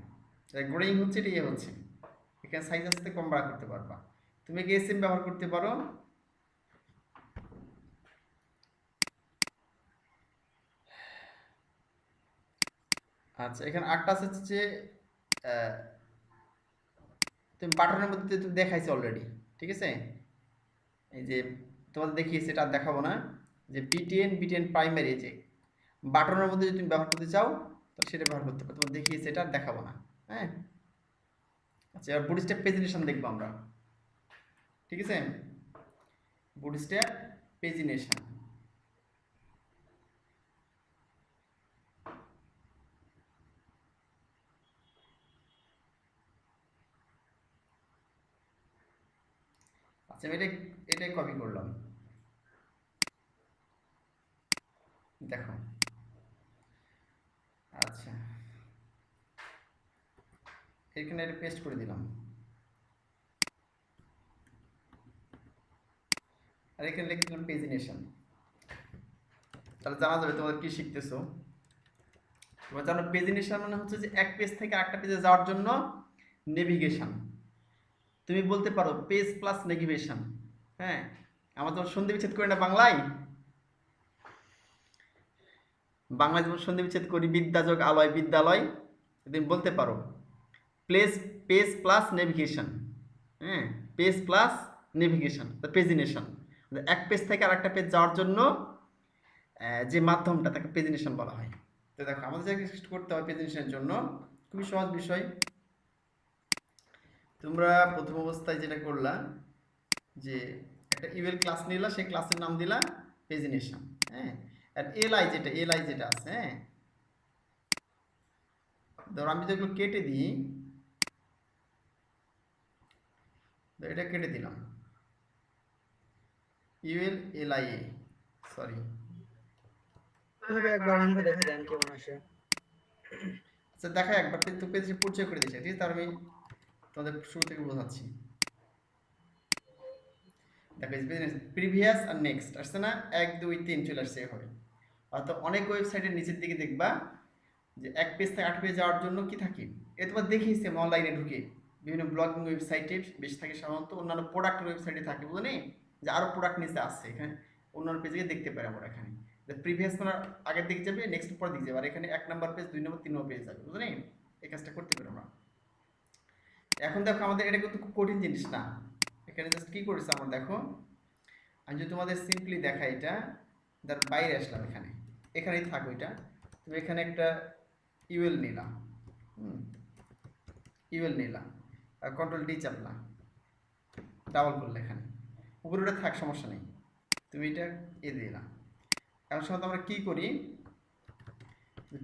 গ্রোয়িং হচ্ছে, এটা ইয়ে হচ্ছে, এখানে সাইজ আসতে কম বাড়া করতে পারবা। তুমি কি এস এম ব্যবহার করতে পারো। আচ্ছা, এখানে আটটা আছে যে আহ, তুমি বাটনের মধ্যে তুমি দেখাইছো অলরেডি, ঠিক আছে? এই যে তোমাদের দেখিয়েছি, এটা আর দেখাবো না। যে বিটিএন বিটিএন প্রাইমারি, যে বাটনের মধ্যে যদি তুমি ব্যবহার করতে চাও তাহলে সেটা ব্যবহার করতে পারো। তোমার দেখিয়েছি, এটা আর দেখাবো না, হ্যাঁ। আচ্ছা, এবার বুট স্টেপ পেজিনেশন দেখবো আমরা, ঠিক আছে? বুট স্টেপ পেজিনেশন, আচ্ছা আমি এটাই কপি করলাম, দেখো। আচ্ছা এখানে এটা পেস্ট করে দিলাম, আর এখানে লিখে দিলাম পেজিনেশন। তাহলে জানা যাবে তোমাদের কি শিখতেছো। তোমরা জানো পেজিনেশন মানে হচ্ছে যে এক পেজ থেকে আরেকটা পেজে যাওয়ার জন্য নেভিগেশন। তুমি বলতে পারো পেজ প্লাস নেভিগেশন। হ্যাঁ, আমরা তো সন্ধি বিচ্ছেদ করি না বাংলায়, বাংলায় যেমন সন্ধি বিচ্ছেদ করি বিদ্যাযোগ আলয় বিদ্যালয়, তুমি বলতে পারো প্লেস পেজ প্লাস নেভিগেশন। হ্যাঁ, পেজ প্লাস নেভিগেশন, পেজিনেশন। এক পেজ থেকে আরেকটা পেজ যাওয়ার জন্য যে মাধ্যমটা তাকে পেজিনেশন বলা হয়। তো দেখো আমাদের যা কিছু করতে হবে পেজিনেশনের জন্য, খুবই সহজ বিষয়। তোমরা প্রথম অবস্থায় যেটা করলা যে একটা ইমেল ক্লাস নিলা, সেই ক্লাসের নাম দিলা পেজিনেশন। হ্যাঁ, আর এলআই যেটা আছে, হ্যাঁ ধরো আমি যেগুলো কেটে দিই, এটা কেটে দিলাম ইউএল এলআইএ, সরি। এভাবে একবার আমাকে দেখে দেন কেমন আসে। আচ্ছা দেখা একবার কিন্তু পেজে পরিচয় করে দিয়েছে, ঠিক আছে? তার আমি তোমাদের শুরু থেকে বোঝাচ্ছি। দেখো প্রিভিয়াস আর নেক্সট আসছে না, 1 2 3 চলে আসছে এভাবে। অর্থাৎ অনেক ওয়েবসাইটের নিচের দিকে দেখবা যে এক পেজ থেকে 8 পেজ যাওয়ার জন্য কি থাকে, এ তোমার দেখিয়েছে অনলাইনে ঢুকে বিভিন্ন ব্লগিং ওয়েবসাইটে বেশি থাকে, সাধারণত অন্যান্য প্রোডাক্ট ওয়েবসাইটে থাকে, বুঝলে নেই যে আরও প্রোডাক্ট নিচে আসছে, এখানে অন্যান্য পেজে দেখতে পারি আমরা। এখানে প্রিভিয়াস মানে আগের দিকে যাবে, নেক্সট পরের দিকে যাবে, আর এখানে 1 নম্বর পেজ 2 নম্বর 3 নম্বর পেজ যাবে, বুঝলে এই কাজটা করতে পারি আমরা। এখন দেখো আমাদের এটা কিন্তু খুব কঠিন জিনিস না, এখানে জাস্ট কি করেছে আমরা দেখো, আমি যদি তোমাদের সিম্পলি দেখাই, এটা তার বাইরে আসলাম, এখানেই থাকো, এটা তুমি এখানে একটা ইউএল নিলাম, ইউএল নিলাম আর কন্ট্রোল ডি চাপলাম, ডাবল করলে এখানে উপরে ওটা থাক, সমস্যা নেই, তুমি এটা দিলাম। এখন সময় আমরা কি করি,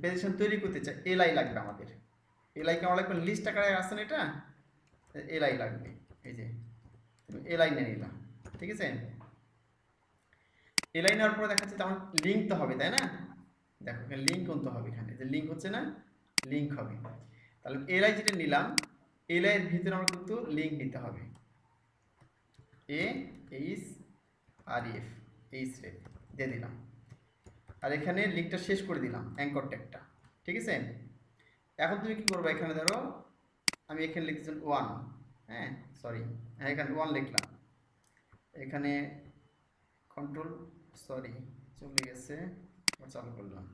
পেজিশন তৈরি করতে চাই, এলআই লাগবে আমাদের, এলআই কেমন লাগবে, লিস্ট আকারে আসছে না, এটা এলআই লাগবে, এই যে তুমি এলআই নিয়ে নিলাম, ঠিক আছে? এলআই নেওয়ার পরে দেখা যাচ্ছে আমার লিঙ্ক তো হবে, তাই না? দেখো এখানে লিঙ্ক আনতে হবে, এখানে যে লিঙ্ক হচ্ছে না, লিঙ্ক হবে। তাহলে এলআই যেটা নিলাম, এলআই এর ভিতরে আমার কিন্তু লিঙ্ক নিতে হবে, A H R F, H ref দিয়ে দিলাম, আর এখানে লিঙ্কটা শেষ করে দিলাম অ্যাঙ্কর ট্যাগটা, ঠিক আছে? এখন তুমি কি করবে, এখানে ধরো আমি এখানে লিখেছি 1, হ্যাঁ সরি, হ্যাঁ এখানে 1 লিখলাম, এখানে কন্ট্রোল সরি চলে গেছে, চালু করলাম।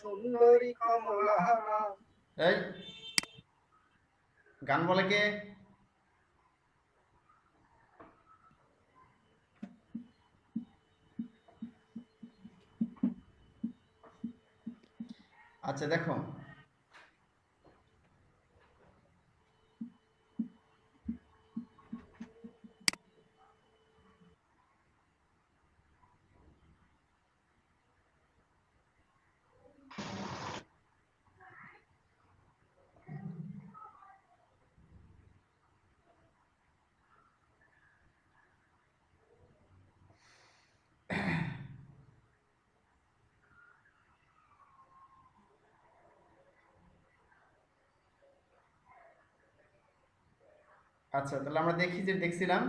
সুন্দরী কমলাহারা, এই গান বলে কে? আচ্ছা দেখো আচ্ছা তাহলে আমরা দেখি, যে দেখছিলাম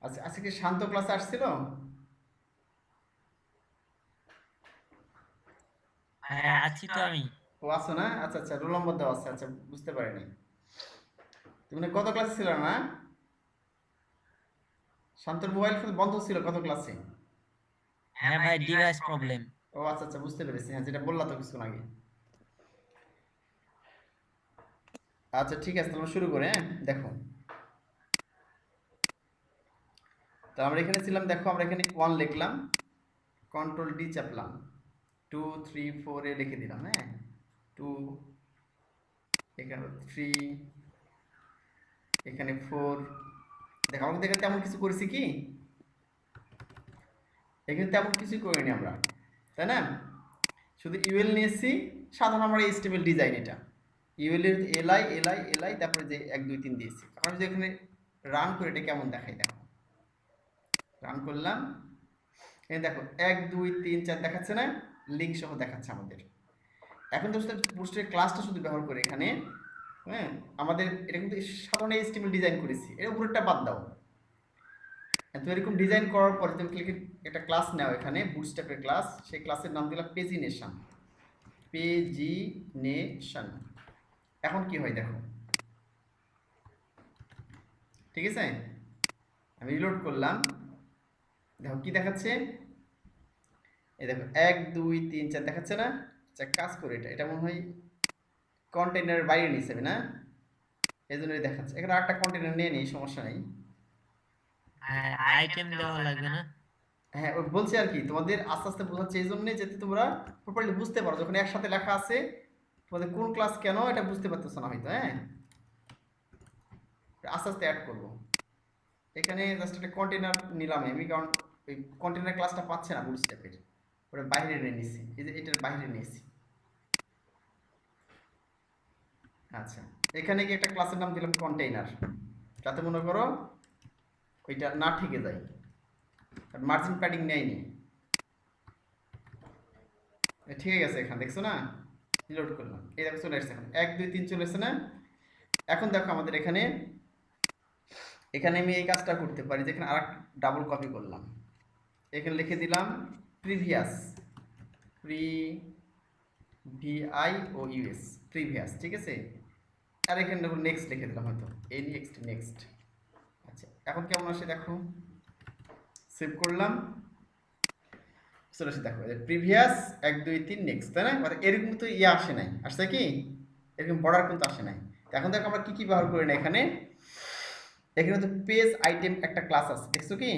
আচ্ছা আজকে কি শান্ত ক্লাসে আসছিল? হ্যাঁ আছি তো আমি। ও আসো না, আচ্ছা আচ্ছা, রোল নম্বর দেওয়া আছে, আচ্ছা বুঝতে পারিনি। তুমি না কত ক্লাসে ছিল না? শান্তর মোবাইল ফোন বন্ধ ছিল কত ক্লাসে? হ্যাঁ ভাই ডিভাইস প্রবলেম। ও আচ্ছা আচ্ছা বুঝতে পেরেছি, হ্যাঁ যেটা বললা তো কিছুক্ষণ আগে। আচ্ছা ঠিক আছে, তাহলে আমরা শুরু করি। হ্যাঁ দেখো, তো আমরা এখানে ছিলাম, দেখো আমরা এখানে 1 লিখলাম, কন্ট্রোল ডি চাপলাম, 2 3 4 এ লিখে দিলাম। হ্যাঁ 2, এখানে 3, এখানে 4। দেখো আমাকে দেখে তেমন কিছু করেছি কি, এখানে তেমন কিছু করিনি আমরা, তাই না? শুধু ইউএল নিয়েছি, সাধারণ আমরা এইচটিএমএল ডিজাইন, এটা ইউএল এর এলআই এলআই এলআই, তারপরে যে 1 2 3 দিয়েছি। আমরা যদি এখানে রান করে এটা কেমন দেখাই, দেখো রান করলাম, এই দেখো 1 2 3 4 দেখাচ্ছে না, লিঙ্ক সহ দেখাচ্ছে আমাদের। এখন তো বুস্টের ক্লাসটা শুধু ব্যবহার করে এখানে, হ্যাঁ আমাদের এটা কিন্তু সাধারণ এইচটিএমএল ডিজাইন করেছি, এর উপরেরটা বাদ দাও। তো এরকম ডিজাইন করার পরে তুমি একটা ক্লাস নাও, এখানে বুটস্ট্র্যাপের ক্লাস, সেই ক্লাসের নাম দিলাম পেজিনেশন, পেজিনেশন। এখন কি হয় দেখো, ঠিক আছে, আমি রিলোড করলাম, দেখো কি দেখাচ্ছে, এই দেখো 1 2 3 4 দেখাচ্ছে না। আচ্ছা কাজ করে, এটা মনে হয় কন্টেইনারের বাইরে নিয়েছে না, এই জন্যই দেখাচ্ছে। এখানে আরেকটা কন্টেইনার নিয়ে নিই, সমস্যা নেই। হ্যাঁ আইটেম দেওয়া লাগবে না? হ্যাঁ ওই বলছি আর কি, তোমাদের আস্তে আস্তে বোঝাচ্ছে এই জন্যে, যাতে তোমরা প্রপারলি বুঝতে পারো। যখন একসাথে লেখা আছে, তোমাদের কোন ক্লাস কেন এটা বুঝতে পারতেছো না হয়তো। হ্যাঁ আস্তে আস্তে অ্যাড করবো। এখানে জাস্ট একটা কন্টেনার নিলাম আমি, কারণ ওই কন্টেনার ক্লাসটা পাচ্ছে না বুটস্ট্র্যাপের, ওটা বাইরে নিয়ে নিয়েছি, এই যে এটার বাইরে নিয়েছি। আচ্ছা এখানে কি একটা ক্লাসের নাম দিলাম কন্টেইনার, যাতে মনে করো ওইটা না ঠেকে যায়, মার্জিন প্যাডিং নেয়নি, ঠিক আছে। এখানে দেখছো না, রিলোড করলাম, এই দেখো চলে আসছে, এখন 1 2 3 চলে এসেছে না। এখন দেখো আমাদের এখানে, এখানে আমি এই কাজটা করতে পারি, যেখানে আর ডাবল কপি করলাম, এখানে লিখে দিলাম প্রিভিয়াস, ভিআই ও ইউএস, প্রিভিয়াস, ঠিক আছে। আর এখানে দেখো নেক্সট লিখে দিলাম, হয়তো নেক্সট নেক্সট। আচ্ছা এখন কেমন আসে দেখো, সেভ করলাম, চলে আসে দেখো প্রিভিয়াস 1 2 3 নেক্সট, তাই না? মানে এরকম তো ইয়ে আসে নাই, আসছে কি এরকম বর্ডার কিন্তু আসে নাই। এখন দেখো আমরা কি কি ব্যবহার করি না এখানে, এখানে তো পেজ আইটেম একটা ক্লাস আছে, দেখছো কি,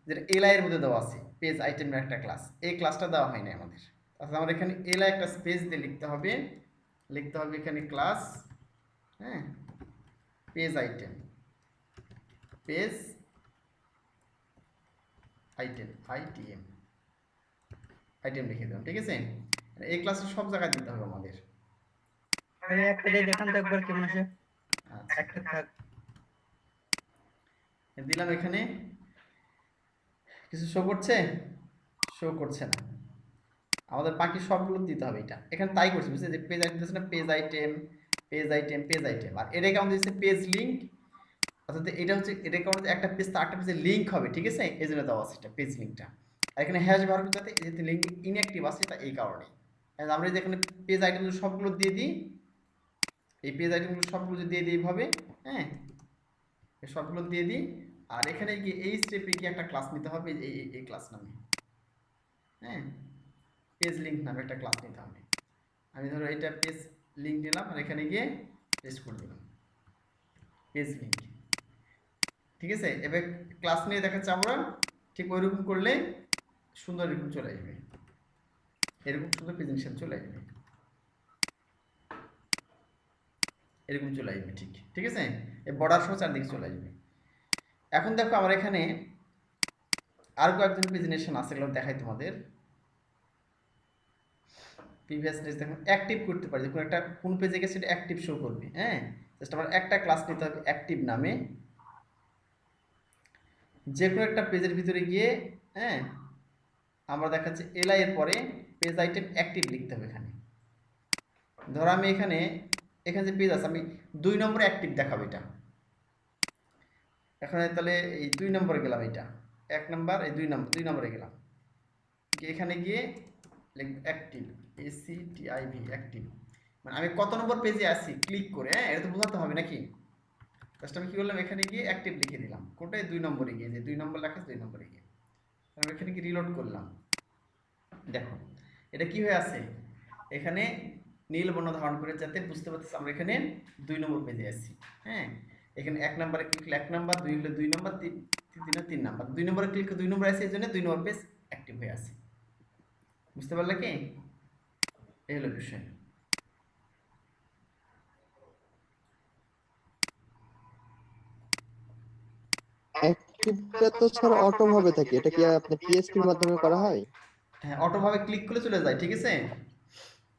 যেটা এলআই এর মধ্যে দেওয়া আছে, পেজ আইটেমের একটা ক্লাস, এই ক্লাসটা দেওয়া হয়নি আমাদের। অর্থাৎ আমরা এখানে এলআই একটা স্পেস দিয়ে লিখতে হবে, এখানে ক্লাস, হ্যাঁ page item, page item ITM, item লিখে দিলাম, ঠিক আছে। এই ক্লাসে সব জায়গায় দিতে হবে আমাদের। আরে একটা দিয়ে দেখান তো একবার কেমন আসে। আচ্ছা একটা থাক। দিলাম, এখানে কিছু শো করছে, শো করছে না, আমাদের বাকি সবগুলো দিতে হবে। এটা এখানে তাই করছি, বুঝছে, যে পেজ আইটেম দিচ্ছে না, page item page item page item, আর এটা কেমন দিচ্ছে পেজ লিঙ্ক, অর্থাৎ এটা হচ্ছে, এটা কেমন একটা পেজ তো আরেকটা পেজে লিঙ্ক হবে, ঠিক আছে, এই জন্য দেওয়া আছে এটা পেজ লিঙ্কটা। আর এখানে হ্যাশ ব্যবহার করতে, যাতে যেহেতু লিঙ্ক ইনঅ্যাক্টিভ আছে, তা এই কারণে। আমরা যদি এখানে পেজ আইটেমগুলো সবগুলো দিয়ে দিই, এই পেজ আইটেমগুলো সবগুলো যদি দিয়ে দিই এইভাবে, হ্যাঁ এই সবগুলো দিয়ে দিই, আর এখানে গিয়ে এই স্টেপে গিয়ে একটা ক্লাস নিতে হবে, এই ক্লাস নামে, হ্যাঁ পেজ লিঙ্ক নামে একটা ক্লাস নিতে হবে। আমি ধরো এটা পেজ লিঙ্ক নিলাম, আর এখানে গিয়ে পেস্ট করে দিলাম পেজ লিঙ্ক, ঠিক আছে। এবার ক্লাস নিয়ে দেখাচ্ছি আমরা, ঠিক ওইরকম করলে সুন্দর এরকম চলে আসবে, এরকম সুন্দর প্রেজেন্টেশন চলে আসবে, এরকম চলে আসবে, ঠিক ঠিক আছে। এই বর্ডার সহ চারদিকে চলে আসবে। এখন দেখো আমার এখানে আর কয়েকজন প্রেজেন্টেশন আছে, এগুলো দেখাই তোমাদের। প্রিভিয়াস লিস্ট দেখুন, অ্যাক্টিভ করতে পারি, যখন একটা কোন পেজে গেছে সেটা অ্যাক্টিভ শো করবে। হ্যাঁ জাস্ট আমার একটা ক্লাস নিতে হবে অ্যাক্টিভ নামে, যে কোনো একটা পেজের ভিতরে গিয়ে, হ্যাঁ আমরা দেখাচ্ছি এলআই এর পরে পেজ আইটেম অ্যাক্টিভ লিখতে হবে। এখানে ধরো আমি এখানে এখানে যে পেজ আছে, আমি 2 নম্বরে অ্যাক্টিভ দেখাবো এটা। এখন তাহলে এই 2 নম্বরে গেলাম, এটা 1 নম্বর, এই 2 নম্বরে গেলাম, এখানে গিয়ে লিখব অ্যাক্টিভ, ACTIV অ্যাক্টিভ, মানে আমি কত নম্বর পেজে আছি ক্লিক করে, হ্যাঁ এটা তো বোঝাতে হবে নাকি। জাস্ট আমি কি করলাম, এখানে গিয়ে অ্যাক্টিভ লিখে দিলাম, কোনটায় 2 নম্বরে গিয়ে, যে 2 নম্বর লেখা 2 নম্বরে গিয়ে আমি এখানে কি রিলোড করলাম, দেখো এটা কি হয়ে আছে, এখানে নীল বর্ণ ধারণ করে, যাতে বুঝতে পারতেছি আমরা এখানে 2 নম্বর পেজে আছি। হ্যাঁ, এখানে 1 নম্বরে ক্লিক করলে 1 নম্বর, 2 হলে 2 নম্বর, 3 হলে 3 নম্বর। 2 নম্বরে ক্লিক করে 2 নম্বরে আছে, এইজন্য 2 নম্বর পেজ অ্যাক্টিভ হয়ে আছে। বুঝতে পারলে কি? এই হলো বিষয়। অ্যাক্টিভটা তো স্যার অটো ভাবে থাকে, এটা কি আপনার পিএসপির মাধ্যমে করা হয়? হ্যাঁ, অটো ভাবে ক্লিক করলে চলে যায়, ঠিক আছে?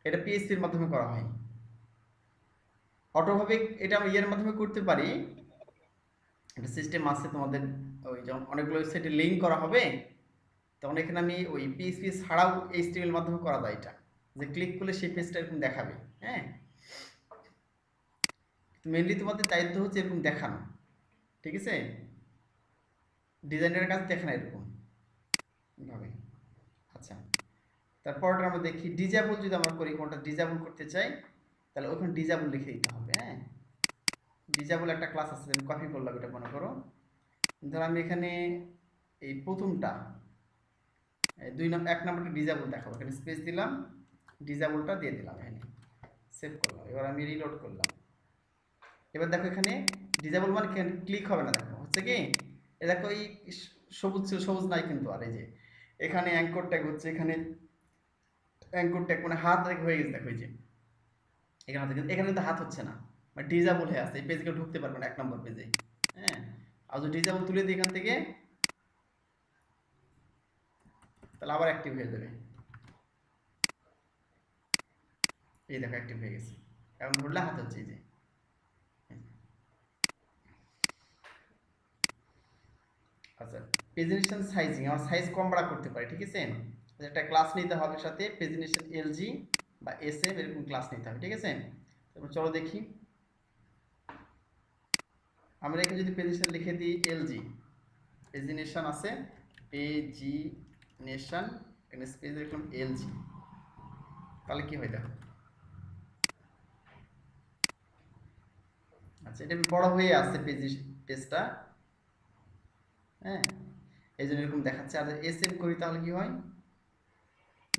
এটা পিএসপির মাধ্যমে করা হয়। অটো ভাবে এটা আমি এর মাধ্যমে করতে পারি। একটা সিস্টেম আছে তোমাদের, ওই যেমন অনেকগুলো ওয়েবসাইটে লিংক করা হবে, তখন এখানে আমি ওই পিএসপি ছাড়াও এইচটিএমএল মাধ্যমে করা যায় এটা, যে ক্লিক করলে সেই পেজটা এরকম দেখাবে। হ্যাঁ, মেইনলি তোমাদের দায়িত্ব হচ্ছে এরকম দেখানো, ঠিক আছে? ডিজাইনের কাজ দেখে না এরকম ভাবে। আচ্ছা, তারপরটা আমরা দেখি ডিজেবল। যদি আমরা করি, কোনটা ডিজেবল করতে চাই, তাহলে ওখানে ডিজেবল লিখে দিতে হবে। হ্যাঁ, ডিজেবল একটা ক্লাস আছে, আমি কপি করলাম, এটা মনে করো। ধর আমি এখানে এই প্রথমটা 1 নম্বরটা ডিজেবল দেখাবো, এখানে স্পেস দিলাম, ডিজেবলটা দিয়ে দিলাম, এখানে সেভ করলাম। এবার আমি রিলোড করলাম। এবার দেখো এখানে ডিজেবল মানে ক্লিক হবে না। দেখো হচ্ছে কি, এ দেখো এই সবুজ ছিল, সবুজ নাই কিন্তু। আর এই যে এখানে অ্যাঙ্কর ট্যাগ হচ্ছে, এখানে অ্যাঙ্কর ট্যাগ মানে হাত হয়ে গেছে। দেখো এই যে এখানে কিন্তু হাত হচ্ছে না, মানে ডিজেবল হয়ে আছে। এই পেজে কেউ ঢুকতে পারবে না 1 নম্বর পেজে। হ্যাঁ, আর যদি ডিজেবল তুলে দিই এখান থেকে, তাহলে আবার অ্যাক্টিভ হয়ে যাবে। এই দেখো অ্যাক্টিভ হয়ে গেছে, এখন ধরলে হাত হচ্ছে। এই যে আচ্ছা, প্রেজেন্টেশন সাইজিং আমরা সাইজ কম বাড়া করতে পারি, ঠিক আছে? একটা ক্লাস নিতে হবে সাথে প্রেজেন্টেশন এলজি বা এসএম, এরকম ক্লাস নিতে হবে, ঠিক আছে? তারপর চলো দেখি, আমরা এখানে যদি প্রেজেন্টেশন লিখে দিই এলজি, প্রেজেন্টেশন আছে পেজিনেশন, এখানে স্পেস লিখলাম এলজি, তাহলে কি হয় দেখো। আচ্ছা, এটা বড় হয়ে আসছে পেজটা। হ্যাঁ, এই জন্য এরকম দেখাচ্ছে। আর এসএম করি তাহলে কি হয়,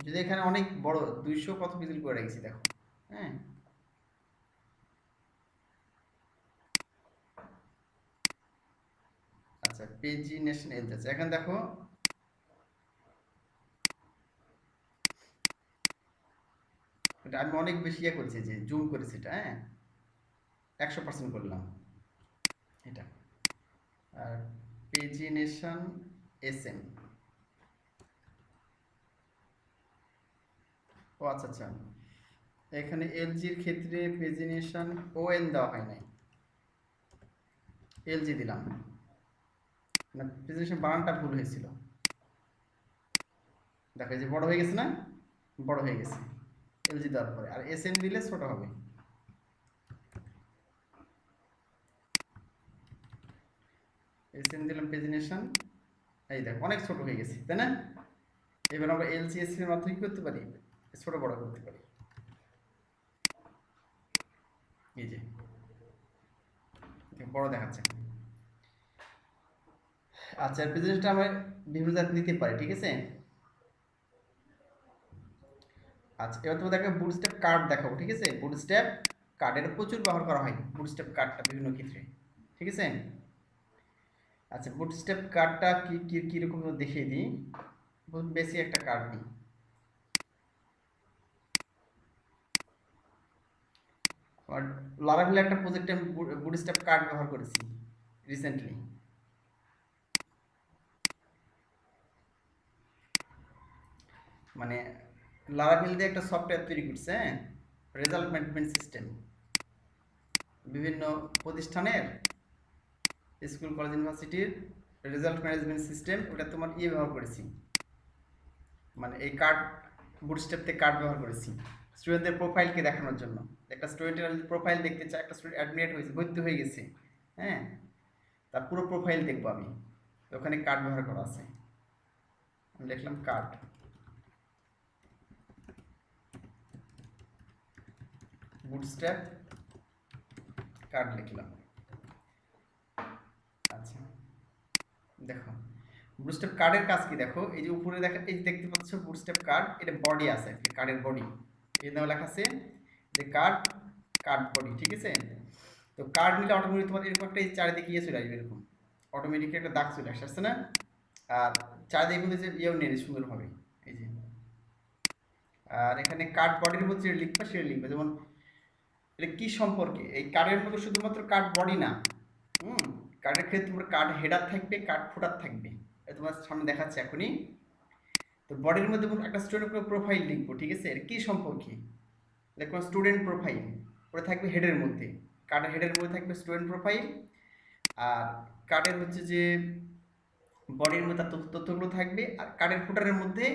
যদি এখানে অনেক বড় 200 কত পিক্সেল করে রেখেছি দেখো। হ্যাঁ, আচ্ছা, পেজিনেশন এলজি আছে। এখন দেখো এটা আমি অনেক বেশি করেছি, যে জুম করেছি এটা। হ্যাঁ, 100% করলাম এটা। আর পেজিনেশন এসএম, ও আচ্ছা আচ্ছা, এখানে এলজির ক্ষেত্রে পেজিনেশন ওএন দেওয়া হয় নাই, এলজি দিলাম না, প্রেজেন্টেশন বানানটা ভুল হয়েছিল। দেখো এই যে বড় হয়ে গেছে না, বড় হয়ে গেছে এলজি দেওয়ার পরে। আর এসএম দিলে ছোট হবে। এসএম দিলাম প্রেজেন্টেশন, এই দেখো অনেক ছোট হয়ে গেছে, তাই না? এবার আমরা এলজি এসএম এর মাধ্যমে কি করতে পারি, ছোট বড় করতে পারি। এই যে বড় দেখাচ্ছে। আচ্ছা, প্রেজেন্টেশনটা আমরা বিভিন্ন জাত নিতে পারি, ঠিক আছে? আচ্ছা, এবার তোমাদের একটা বুটস্ট্র্যাপ কার্ড দেখাবো, ঠিক আছে? বুটস্ট্র্যাপ কার্ড, এটা প্রচুর ব্যবহার করা হয়, বুটস্ট্র্যাপ কার্ডটা বিভিন্ন ক্ষেত্রে, ঠিক আছে? আচ্ছা, বুটস্ট্র্যাপ কার্ডটা কিরকম দেখিয়ে দিই। বহুত বেশি একটা কার্ড নিই। আর লারাভেল একটা প্রজেক্টে আমি বুটস্ট্র্যাপ কার্ড ব্যবহার করেছি রিসেন্টলি। মানে লারাভেল দিয়ে একটা সফটওয়্যার তৈরি করছে, হ্যাঁ, রেজাল্ট ম্যানেজমেন্ট সিস্টেম। বিভিন্ন প্রতিষ্ঠানের, স্কুল কলেজ ইউনিভার্সিটির রেজাল্ট ম্যানেজমেন্ট সিস্টেম, ওটা তোমার ব্যবহার করেছি। মানে এই কার্ড, বুটস্ট্র্যাপ থেকে কার্ড ব্যবহার করেছি স্টুডেন্টদের প্রোফাইলকে দেখানোর জন্য। একটা স্টুডেন্টের প্রোফাইল দেখতে চাই, একটা স্টুডেন্ট অ্যাডমিট হয়েছে, ভর্তি হয়ে গেছে, হ্যাঁ, তার পুরো প্রোফাইল দেখবো আমি, ওখানে কার্ড ব্যবহার করা আছে। আমি লিখলাম কার্ড, বুটস্ট্র্যাপ কার্ড লিখলাম। আচ্ছা, দেখো বুটস্ট্র্যাপ কার্ডের কাজ কি দেখো, এই যে উপরে দেখা, এই যে দেখতে পাচ্ছ বুটস্ট্র্যাপ কার্ড, এটা বডি আছে, কার্ডের বডি, এই নাও লেখা আছে যে কার্ড কার্ড বডি, ঠিক আছে। তো কার্ড নিলে অটোমেটিক তোমার এরকম একটা চারিদিকে ইয়ে চলে আসবে, এরকম অটোমেটিক একটা দাগ চলে আসছে না। আর চারিদিকে কিন্তু যে ইয়েও নেই সুন্দরভাবে, এই যে। আর এখানে কার্ড বডির মধ্যে যেটা লিখবে সেটা লিখবে, যেমন এটা কি সম্পর্কে, এই কার্ডের মধ্যে শুধুমাত্র কার্ড বডি না, কার্ডের ক্ষেত্রে তোমার কার্ড হেডার থাকবে, কার্ড ফুটার থাকবে, এটা তোমার সামনে দেখাচ্ছে এখনই। তো বডির মধ্যে একটা স্টুডেন্টের প্রোফাইল লিখবো, ঠিক আছে। এর কি সম্পর্কে, দেখো স্টুডেন্ট প্রোফাইল ওটা থাকবে হেডের মধ্যে, কার্ডের হেডের মধ্যে থাকবে স্টুডেন্ট প্রোফাইল। আর কার্ডের হচ্ছে যে বডির মধ্যে তার তথ্যগুলো থাকবে, আর কার্ডের ফুটারের মধ্যে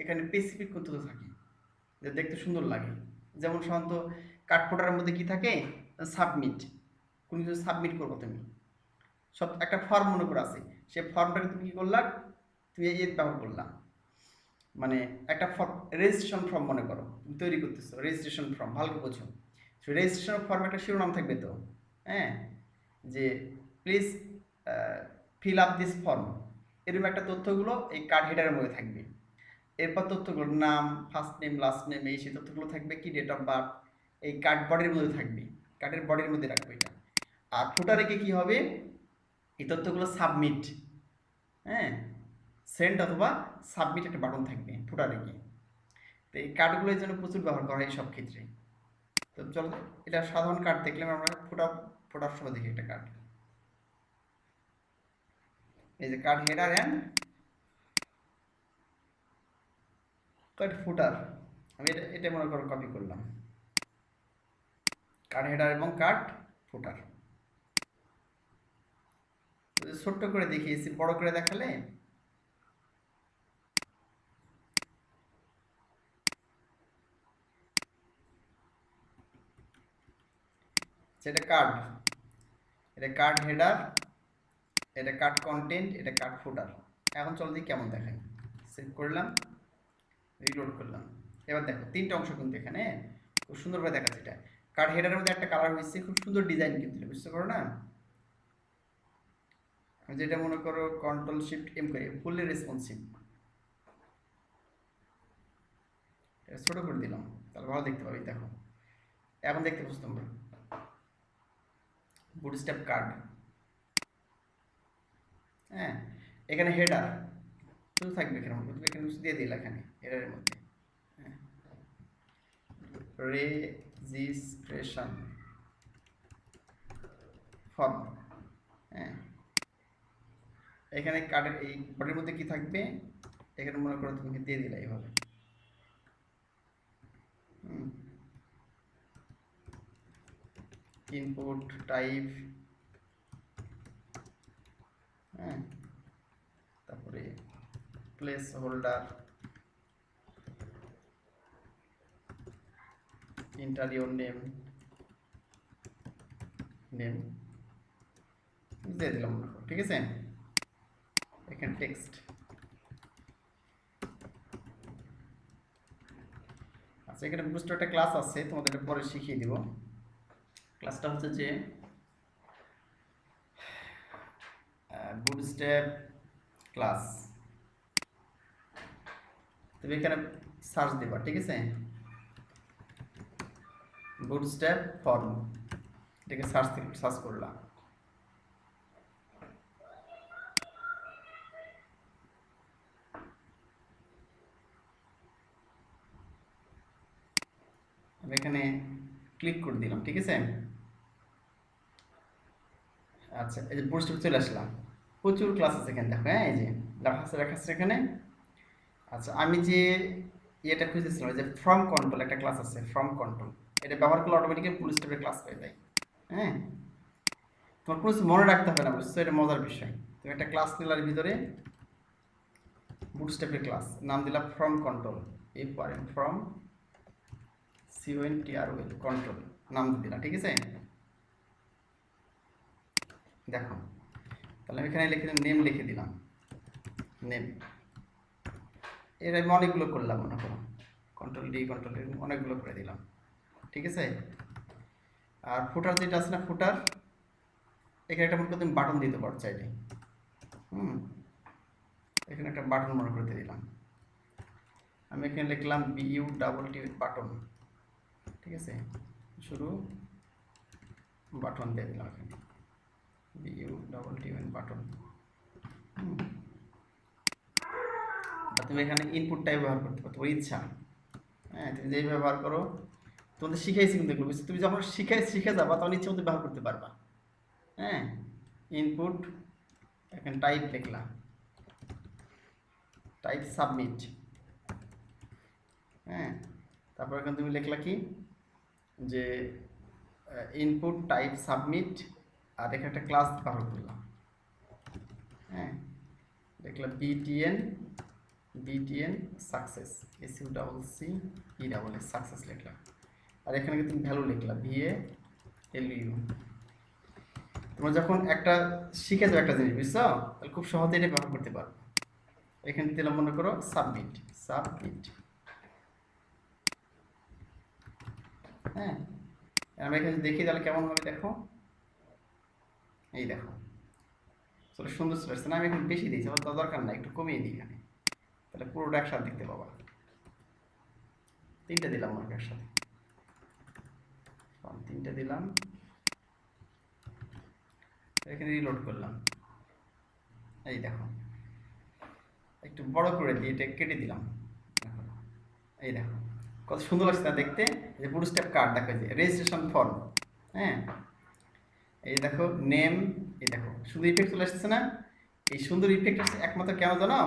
এখানে স্পেসিফিক তথ্য থাকে, যে দেখতে সুন্দর লাগে। যেমন সাধারণত কার্ড ফুটারের মধ্যে কি থাকে, সাবমিট, কোনো কিছু সাবমিট করবো তুমি, সব একটা ফর্ম মনে করে আছে, সেই ফর্মটাকে তুমি কি করলা, তুমি এই ব্যবহার করলা, মানে একটা ফর্ম, রেজিস্ট্রেশন ফর্ম মনে করো তুমি তৈরি করতেছো, রেজিস্ট্রেশন ফর্ম, ভালো করে বোঝো। রেজিস্ট্রেশন ফর্ম একটা শিরোনাম থাকবে তো, হ্যাঁ, যে please fill up this form, এরকম একটা তথ্যগুলো এই কার্ড হেডারের মধ্যে থাকবে। এরপর তথ্যগুলো নাম, ফার্স্ট নেম, লাস্ট নেম, এই সেই তথ্যগুলো থাকবে, কি ডেট অফ বার্থ, এই কার্ড বডির মধ্যে থাকবে, কার্ডের বডির মধ্যে রাখবে এটা। আর ফুটারে কি হবে, এই তথ্যগুলো সাবমিট, হ্যাঁ, সেন্ড অথবা সাবমিট একটা বাটন থাকবে ফুটারে গিয়ে। তো এই কার্ডগুলোর জন্য প্রচুর ব্যবহার করা হয় সব ক্ষেত্রে। তো চলো, এটা সাধারণ কার্ড দেখলাম আমরা, ফোটার সময় দেখি একটা কার্ড, এই যে কার্ড হেডার অ্যান্ড কার্ড ফুটার, আমি এটা মনে করো কপি করলাম, কার্ড হেডার এবং কার্ড ফুটার। ছোট্ট করে দেখিয়েছি, বড় করে দেখালে সেটা কার্ড, এটা কার্ড হেডার, এটা কার্ড কন্টেন্ট, এটা কার্ড ফুটার। এখন চলো দেখি কেমন দেখায়, সেভ করলাম, রিলোড করলাম। এবার দেখো তিনটা অংশ কিন্তু এখানে খুব সুন্দরভাবে দেখাচ্ছে। এটা কার্ড হেডারের মধ্যে একটা কালার হয়েছে, খুব সুন্দর ডিজাইন কিন্তু, বুঝতে পারো না। যেটা মনে করো কন্ট্রোল শিফট এম করে ফুললি রেসপন্সিভ, ছোট করে দিলাম, তাহলে ভালো দেখতে পাবে। দেখো এখন দেখতে পাচ্ছ তোমরা বুটস্ট্র্যাপ কার্ড, হ্যাঁ, এখানে হেডার শুধু থাকবে, এখানে এখানে কিছু দিয়ে দিলাম, এখানে হেডারের মধ্যে রেজিস্ট্রেশন ফর্ম, হ্যাঁ, এখানে কার্ডের এই বডির মধ্যে কি থাকবে, এখানে মনে করো তুমি দিয়ে দিলে এইভাবে, ইনপুট টাইপ, হ্যাঁ, তারপরে place holder, enter your name দিয়ে দিলাম মনে করো, ঠিক আছে। এখানে টেক্সট, আচ্ছা এখানে বুস্টার একটা ক্লাস আছে, তোমাদের পরে শিখিয়ে দিব। ক্লাসটা হচ্ছে যে বুটস্ট্র্যাপ ক্লাস, তুমি এখানে সার্চ দিবা, ঠিক আছে, বুটস্ট্র্যাপ ফর্ম, এটাকে সার্চ করলাম। আমি এখানে ক্লিক করে দিলাম, ঠিক আছে। আচ্ছা এই যে বুটস্ট্র্যাপ চলে আসলাম, প্রচুর ক্লাস আছে এখানে, দেখো, হ্যাঁ, এই যে লেখা আছে এখানে। আচ্ছা আমি যে এটা খুঁজতেছিলাম, যে ফর্ম কন্ট্রোল একটা ক্লাস আছে, ফর্ম কন্ট্রোল, এটা ব্যবহার করলে অটোমেটিক্যালি বুটস্ট্র্যাপের ক্লাস পেয়ে যায়, হ্যাঁ। তোমার কোনো মনে রাখতে হবে না, বুঝছো, এটা মজার বিষয়। তুমি একটা ক্লাস নিলার ভিতরে বুটস্ট্র্যাপের ক্লাস নাম দিলাম form control, form CONTROL control নাম দিলাম, ঠিক আছে। দেখো তাহলে আমি এখানে লিখে নেম লিখে দিলাম, নেম, এর আমি অনেকগুলো করলাম মনে করো, কন্ট্রোল ডি কন্ট্রোল অনেকগুলো করে দিলাম, ঠিক আছে। আর ফুটার যেটা আছে না, ফুটার, এখানে একটা মনে করো তুমি বাটন দিতে পারো চাইলে, এখানে একটা বাটন মনে করতে দিলাম, আমি এখানে লিখলাম BUTT বাটন, ঠিক আছে, শুরু বাটন দিয়ে দিলাম এখানে, BU বাটন। তুমি এখানে ইনপুটটাই ব্যবহার করতে পারো তোমার ইচ্ছা। হ্যাঁ, তুমি যেই ব্যবহার করো, তোমাদের শিখাইছি কিন্তু এগুলো, তুমি যখন শিখে যাবা তখন ইচ্ছে মতো ব্যবহার করতে পারবা। হ্যাঁ, ইনপুট, এখানে টাইপ লিখলাম, টাইপ সাবমিট। হ্যাঁ, তারপর এখানে তুমি লিখলা কি যে ইনপুট টাইপ সাবমিট, আর এখানে একটা ক্লাস ব্যবহার করলাম। হ্যাঁ, লিখলাম BTN সাকসেস, SUCCESS সাকসেস লিখলাম। আর এখানে তুমি ভ্যালু লিখলাম VALU। তোমরা যখন একটা শিখে যাও একটা জিনিস, বুঝছো, তাহলে খুব সহজে এটা ব্যবহার করতে পারো। এখানে দিলাম মনে করো সাবমিট। হ্যাঁ, আমি এখানে দেখি তাহলে কেমন হবে, দেখো, এই দেখো চলে সুন্দর চলে আসছে না। আমি এখন বেশি দিয়েছি, আমার দরকার নাই, একটু কমিয়ে দিই এখানে, তাহলে পুরোটা একসাথে দেখতে পাবা। 3টে দিলাম আমাকে একসাথে, 3টে দিলাম, এখানে রিলোড করলাম। এই দেখো একটু বড় করে দিয়ে এটা কেটে দিলাম। এই দেখো কত সুন্দর লাগছে না দেখতে। যে পুরো স্টেপ কার্ড দেখো, যে রেজিস্ট্রেশন ফর্ম। হ্যাঁ, এই দেখো নেম, এই দেখো সুন্দর ইফেক্ট চলে আসছে না। এই সুন্দর ইফেক্ট আসছে একমাত্র কেন জানো,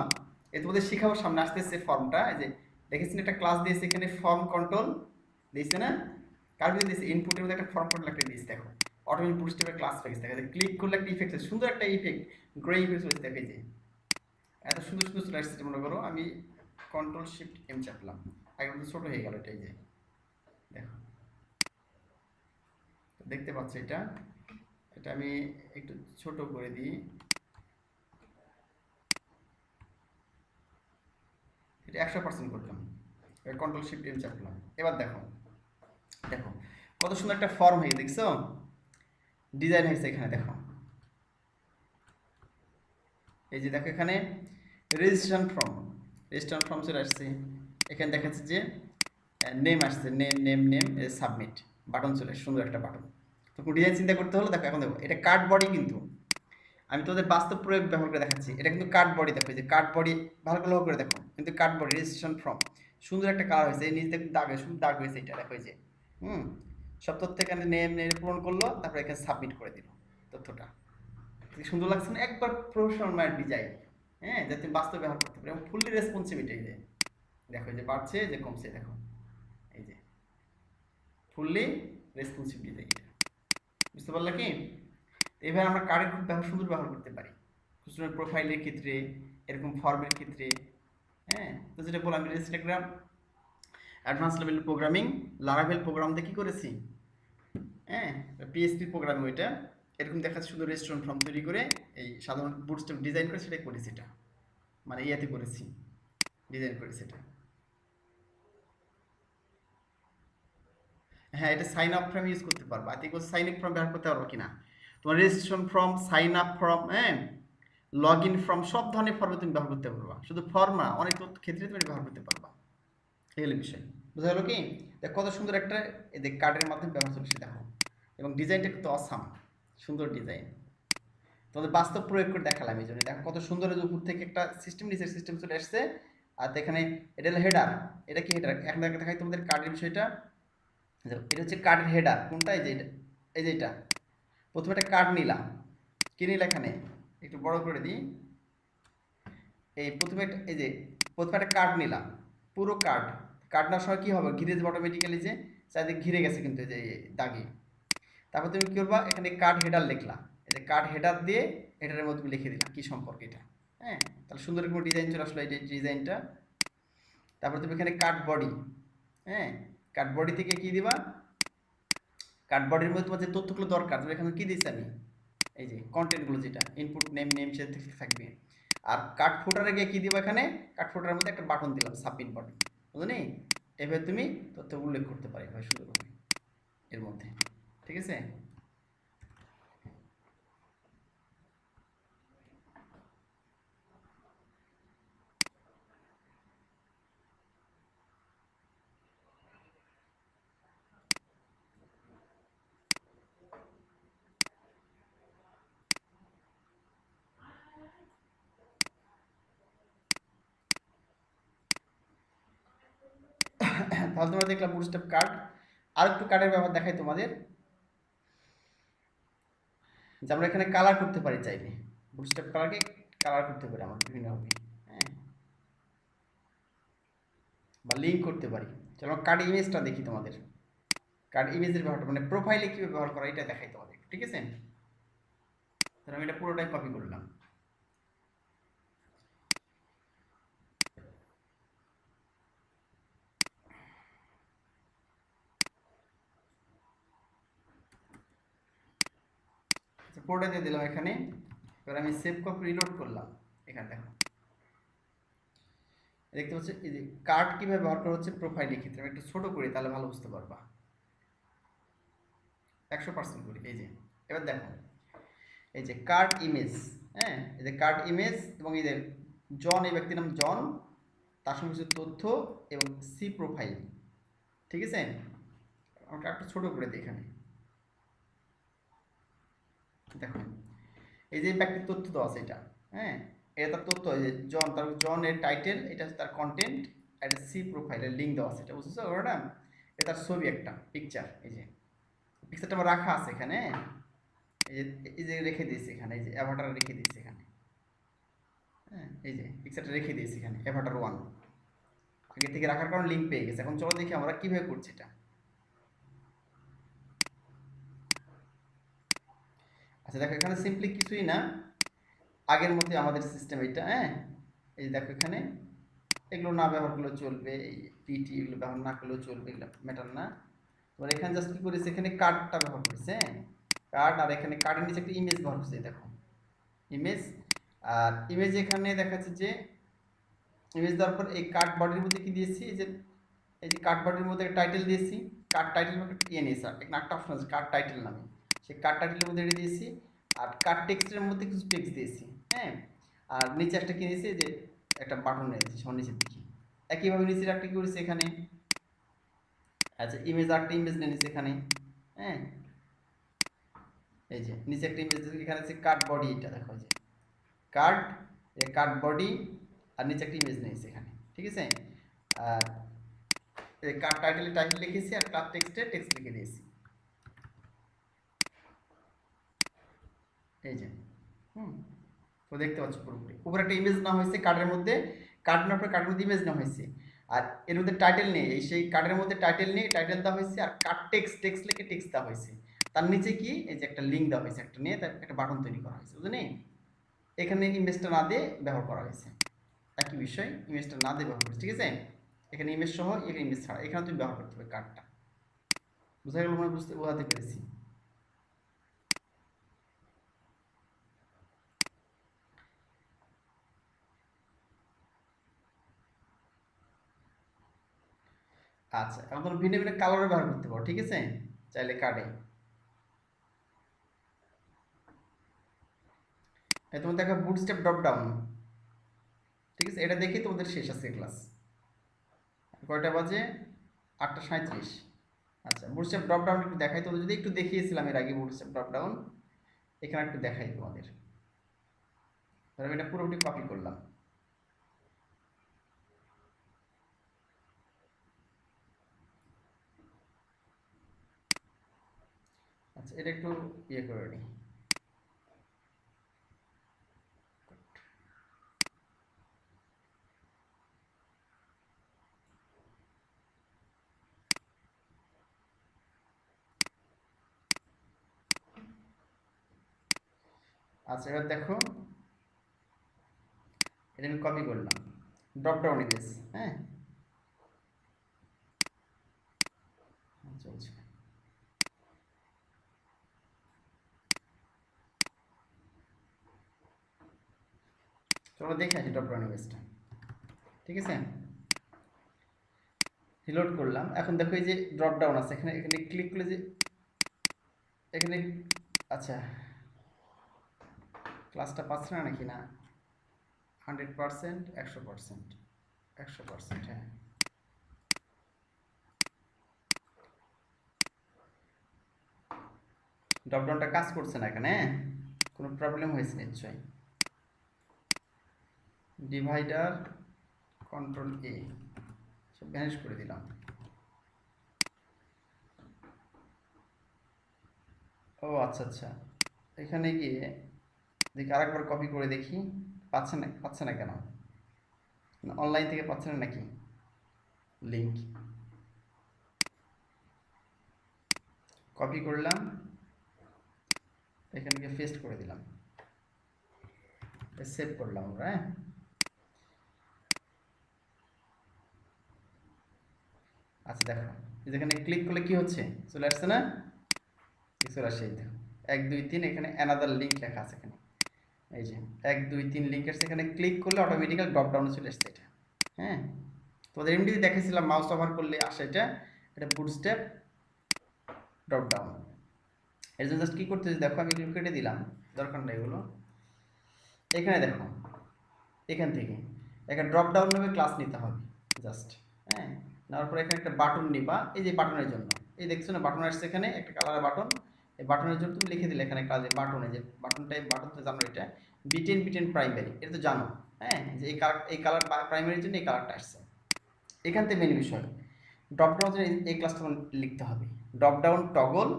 এ তোমাদের শিখাবো সামনে আসতেছে ফর্মটা। এই যে দেখেছেন একটা ক্লাস দিয়েছে এখানে, ফর্ম কন্ট্রোল দিয়েছে না, কার ভিতরে দিয়েছে, ইনপুটের মধ্যে একটা ফর্ম কন্ট্রোল একটা দিয়েছে। দেখো অটোমেটিক বুট স্টেপের ক্লাস পেয়ে গেছে, দেখো ক্লিক করলে একটা ইফেক্ট, সুন্দর একটা ইফেক্ট, গ্রে ইফেক্ট চলে দেখে, যে এত সুন্দর সুন্দর চলে আসছে। মনে করো আমি Ctrl+Shift+M চাপলাম, আগে কিন্তু ছোট হয়ে গেল এটাই, যে দেখো দেখতে পাচ্ছ এটা, এটা আমি একটু ছোট করে দিই, এটা 100% করলাম, Ctrl+Shift+M চাপলাম। এবার দেখো দেখো কত সুন্দর একটা ফর্ম হয়ে, দেখছো ডিজাইন হয়েছে এখানে। দেখো এই যে দেখো এখানে রেজিস্ট্রেশন ফর্ম চলে আসছে। এখানে দেখাচ্ছে যে নেম আসছে, নেম সাবমিট, বাটন চলে সুন্দর একটা বাটন। তো ডিজাইন চিন্তা করতে হলো। দেখো এখন দেখো এটা কার্ড বডি, কিন্তু আমি তোদের বাস্তব প্রয়োগ ব্যবহার করে দেখাচ্ছি। এটা কিন্তু কার্ড বডি, দেখো যে কার্ড বডি ভালো করে দেখো, কিন্তু কার্ড বডি রেজিস্ট্রেশন ফর্ম সুন্দর একটা কালার হয়েছে। এই নিচে দেখো দাগ, সুন্দর দাগ হয়েছে, এটা দেখো এই যে সব তথ্য এখানে নেম পূরণ করলো, তারপরে এখানে সাবমিট করে দিল তথ্যটা। সুন্দর লাগছে না, একবার প্রফেশনাল ডিজাইন। হ্যাঁ, যাতে বাস্তবে ব্যবহার করতে পারে এবং ফুললি রেসপন্সিবিলিটি। এই যে দেখো যে বাড়ছে যে কমছে, দেখো এই যে ফুললি রেসপন্সিবিলিটি, এটা বুঝতে পারলে কি। এবার আমরা কার্ডের খুব সুন্দর ব্যবহার করতে পারি, স্টুডেন্ট প্রোফাইলের ক্ষেত্রে, এরকম ফর্মের ক্ষেত্রে। হ্যাঁ, তো যেটা বললাম, আমি Instagram advance level programming Laravel program দিয়ে কী করেছি, হ্যাঁ PHP প্রোগ্রামিং, ওইটা এরকম দেখাচ্ছে শুধু রেস্টুরেন্ট ফর্ম তৈরি করে এই সাধারণ বুটস্ট্র্যাপ ডিজাইন করে সেটাই করেছি, এটা মানে ইয়াতে করেছি, ডিজাইন করেছি এটা। হ্যাঁ, এটা সাইন আপ ফর্ম ইউজ করতে পারবো। I think sign up form ব্যবহার করতে পারবো কিনা, তোমার registration form, sign up form, হ্যাঁ লগ ইন ফর্ম, সব ধরনের ফর্মে তুমি ব্যবহার করতে পারবা। শুধু ফর্ম না, অনেক ক্ষেত্রে তুমি ব্যবহার করতে পারবা। এই হলো বিষয়, বোঝা গেলো কি। দেখ কত সুন্দর একটা এদের কার্ডের মাধ্যমে ব্যবহার চলছে, দেখো, এবং ডিজাইনটা কিন্তু অসাম, সুন্দর ডিজাইন। তোমাদের বাস্তব প্রয়োগ করে দেখালাম এই জন্য। দেখো কত সুন্দর, উপর থেকে একটা সিস্টেম, নিচের সিস্টেম চলে আসছে। আর এখানে এটা হলো হেডার। এটা কি হেডার, এখন দেখাই তোমাদের কার্ডের বিষয়টা। এটা হচ্ছে কার্ডের হেডার, কোনটা, এই যে এটা, এই যে এটা। প্রথমে একটা কার্ড নিলাম, কি নিলাম এখানে একটু বড় করে দিই। এই প্রথমে এই যে প্রথমে একটা কার্ড নিলাম, পুরো কার্ড নেওয়ার সময় কী হবে, ঘিরে যাবে অটোমেটিক্যালি, যে চারিদিকে ঘিরে গেছে কিন্তু এই যে দাগে। তারপর তুমি কী করবা, এখানে কার্ড হেডার লিখলা, এই যে কার্ড হেডার দিয়ে হেডারের মধ্যে তুমি লিখে দিলাম কী সম্পর্কে এটা। হ্যাঁ, তাহলে সুন্দর কোনো ডিজাইন চলে আসলো, এই ডিজাইনটা। তারপর তুমি এখানে কার্ড বডি, হ্যাঁ কার্ড বডি থেকে কী দিবা, কার্ড বডির মধ্যে তোমার যে তথ্যগুলো দরকার, তুমি এখানে কী দিচ্ছি আমি, এই যে কন্টেন্টগুলো, যেটা ইনপুট নেম সে থাকবে। আর কার্ড ফুটারে গিয়ে কী দিবা, এখানে কার্ড ফুটারের মধ্যে একটা বাটন দিলাম, সাবমিট বাটন, বুঝলি। এভাবে তুমি তথ্যগুলো উল্লেখ করতে পারি ভাই সুন্দরভাবে এর মধ্যে, ঠিক আছে। তাহলে তোমরা দেখলাম বুটস্ট্র্যাপ কার্ড। আর একটু কার্ডের ব্যবহার দেখাই তোমাদের, যে আমরা এখানে কালার করতে পারি চাইলে, বুটস্ট্র্যাপ কালারকে কালার করতে পারি আমরা বিভিন্নভাবে, হ্যাঁ, বা লিঙ্ক করতে পারি। চলো কার্ড ইমেজটা দেখি তোমাদের, কার্ড ইমেজের ব্যবহারটা মানে প্রোফাইলে কীভাবে ব্যবহার করা এটা দেখাই তোমাদের, ঠিক আছে? তাহলে আমি এটা পুরোটাই কপি করলাম। পুরোটা দিয়ে দিলাম এখানে। এবার আমি সেভ কপি রিলোড করলাম, এখানে দেখো দেখতে পাচ্ছি এই যে কার্ড কিভাবে ব্যবহার করা হচ্ছে প্রোফাইলের ক্ষেত্রে। আমি একটু ছোট করি তাহলে ভালো বুঝতে পারবা, 100% করি। এই যে এবার দেখো এই যে কার্ড ইমেজ, হ্যাঁ, এই যে কার্ড ইমেজ এবং এই যে জন, এই ব্যক্তির নাম জন, তার সঙ্গে কিছু তথ্য এবং সি প্রোফাইল, ঠিক আছে? আমরা একটু ছোট করে দিই এখানে, দেখো এই যে ব্যক্তির তথ্য তো আছে এটা, হ্যাঁ, এটা তার তথ্য, এই যে জন, তার জনের টাইটেল, এটা হচ্ছে তার কন্টেন্ট, একটা সি প্রোফাইলের লিঙ্ক দেওয়া আছে, এটা বুঝছো ওটা? এটা তার ছবি, একটা পিকচার, এই যে পিকচারটা আমার রাখা আছে এখানে, এই যে রেখে দিয়েছি এখানে, এই যে অ্যাভাটার রেখে দিয়েছি এখানে, হ্যাঁ, এই যে পিকচারটা রেখে দিয়েছি এখানে অ্যাভাটার 1 আগে থেকে রাখার কারণে লিঙ্ক পেয়ে গেছে। এখন চলো দেখি আমরা কিভাবে করছি এটা। আচ্ছা দেখো এখানে সিম্পলি কিছুই না, আগের মতোই আমাদের সিস্টেম এটা, হ্যাঁ, এই দেখো এখানে এগুলো না ব্যবহার করলেও চলবে, এই পিটি এগুলো ব্যবহার না করলেও চলবে, এগুলো ম্যাটার না। এবার এখানে জাস্ট কি করেছে, এখানে কার্ডটা ব্যবহার করেছে, হ্যাঁ, কার্ড, আর এখানে কার্ডের নিচে একটা ইমেজ ব্যবহার করছে, দেখো ইমেজ। আর ইমেজ এখানে দেখাচ্ছে যে ইমেজ দেওয়ার পর এই কার্ড বডির মধ্যে কি দিয়েছি, এই যে কার্ড বডির মধ্যে টাইটেল দিয়েছি, কার্ড টাইটেল ইয়ে নিয়েছি, এখানে একটা অপশন আছে কার্ড টাইটেল নামে, সেই কার্ড টাইটেলের মধ্যে এটা দিয়েছি। আর কার্ড টেক্সটের মধ্যে কিছু টেক্সট দিয়েছি, হ্যাঁ, আর নিচে একটা কি দিয়েছি, যে একটা বাটন নিয়েছি সব নিচের দিকে। একইভাবে নিচে একটা কি করেছি এখানে, আচ্ছা ইমেজ, একটা ইমেজ নিয়ে নিয়েছি এখানে, হ্যাঁ, এই যে নিচে একটা ইমেজ, এখানে আছে কার্ড বডি, এটা দেখো যে কার্ড, কার্ড বডি, আর নিচে একটা ইমেজ নিয়েছি এখানে, ঠিক আছে? আর এই কার্ড টাইটেলে টাইটেল লিখেছি, আর কার্ড টেক্সটে টেক্সট লিখে দিয়েছি, এই যে, তো দেখতে পাচ্ছ পুরোপুরি উপরে একটা ইমেজ না হয়েছে কার্ডের মধ্যে, কার্ড নেওয়ার পর কার্ডের মধ্যে ইমেজ না হয়েছে, আর এর মধ্যে টাইটেল নেই, এই সেই কার্ডের মধ্যে টাইটেল নেই, টাইটেল দেওয়া হয়েছে, আর কার্ড টেক্সট লিখে টেক্সট দেওয়া হয়েছে, তার নিচে কি এই যে একটা লিঙ্ক দেওয়া হয়েছে, একটা নিয়ে তার একটা বাটন তৈরি করা হয়েছে, বুঝলেন? এখানে ইমেজটা না দিয়ে ব্যবহার করা হয়েছে, একই বিষয়, ইমেজটা না দিয়ে ব্যবহার করেছে, ঠিক আছে? এখানে ইমেজ সহ, এখানে ইমেজ ছাড়া, এখানে তুমি ব্যবহার করতে হবে কার্ডটা। বুঝা গেল? মনে বোঝাতে পেরেছি? আচ্ছা এখন তোমরা ভিন্ন ভিন্ন কালার ব্যবহার করতে পারো, ঠিক আছে? চাইলে কার্ডে তোমার দেখো বুটস্ট্র্যাপ ড্রপ ডাউন, ঠিক আছে? এটা দেখে তোমাদের শেষ আছে ক্লাস, কয়টা বাজে? 8:37। আচ্ছা বুটস্ট্র্যাপ ড্রপ ডাউন একটু দেখাই তোমাদের, যদি একটু দেখিয়েছিলাম এর আগে বুটস্ট্র্যাপ ড্রপ ডাউন, এখানে একটু দেখাই তোমাদের। আমি এটা পুরোপুরি কপি করলাম, আচ্ছা এটা একটু ইয়ে করে নিই, আচ্ছা এবার দেখো এটা আমি কপি করলাম, ড্রপ ডাউন ইমেজ, হ্যাঁ চলছে। চলো দেখে আসি ড্রপ ডাউন ইমেজটা, ঠিক আছে? রিলোড করলাম, এখন দেখো এই যে ড্রপ ডাউন আছে এখানে, এখানে ক্লিক করলে যে এখানে, আচ্ছা ক্লাসটা পাচ্ছে না নাকি? না 100%, 100%, 100%, হ্যাঁ ড্রপডাউনটা কাজ করছে না এখানে, হ্যাঁ কোনো প্রবলেম হয়েছে নিশ্চয়ই। ডিভাইডার কন্ট্রোল এ সব ভ্যানিশ করে দিলাম। ও আচ্ছা আচ্ছা, এখানে গিয়ে দেখি আরেকবার কপি করে দেখি। পাচ্ছে না কেন? অনলাইন থেকে পাচ্ছে না নাকি লিঙ্ক? কপি করলাম, এখানে গিয়ে পেস্ট করে দিলাম, সেভ করলাম আমরা। হ্যাঁ, আচ্ছা দেখো, যেখানে ক্লিক করলে কি হচ্ছে, চলে আসছে না? চলে আসছে, এই দেখো 1 2 3 এখানে অ্যানাদার লিঙ্ক লেখা আছে এখানে, এই যে 1 2 3 লিঙ্ক আছে, এখানে ক্লিক করলে অটোমেটিক্যাল ড্রপ ডাউনে চলে আসছে এটা। হ্যাঁ, তোমাদের এমডি দেখেছিলাম মাউস ওভার করলে আসে এটা, এটা বুটস্ট্র্যাপ ড্রপ ডাউন। এর জন্য জাস্ট কি করতে হচ্ছে দেখো, আমি এগুলো কেটে দিলাম, দরকার নেই এগুলো। এখানে দেখো, এখান থেকে এখানে ড্রপ ডাউন নামে ক্লাস নিতে হবে জাস্ট। হ্যাঁ, নেওয়ার পরে এখানে একটা বাটন নিবা, এই যে বাটনের জন্য, এই দেখছো না বাটন আসছে এখানে একটা কালারের বাটন, এই বাটনের জন্য তুমি লিখে দিলে এখানে কাজে বাটনে, যে বাটনটাই বাটন তো জানো, এটা বিটেন প্রাইমারি, এটা তো জানো। হ্যাঁ, যে এই কালার প্রাইমারির জন্য এই কালারটা আসছে। এখান থেকে মেন বিষয় ড্রপ ডাউন, এই ক্লাসটা লিখতে হবে, ড্রপ ডাউন টগল,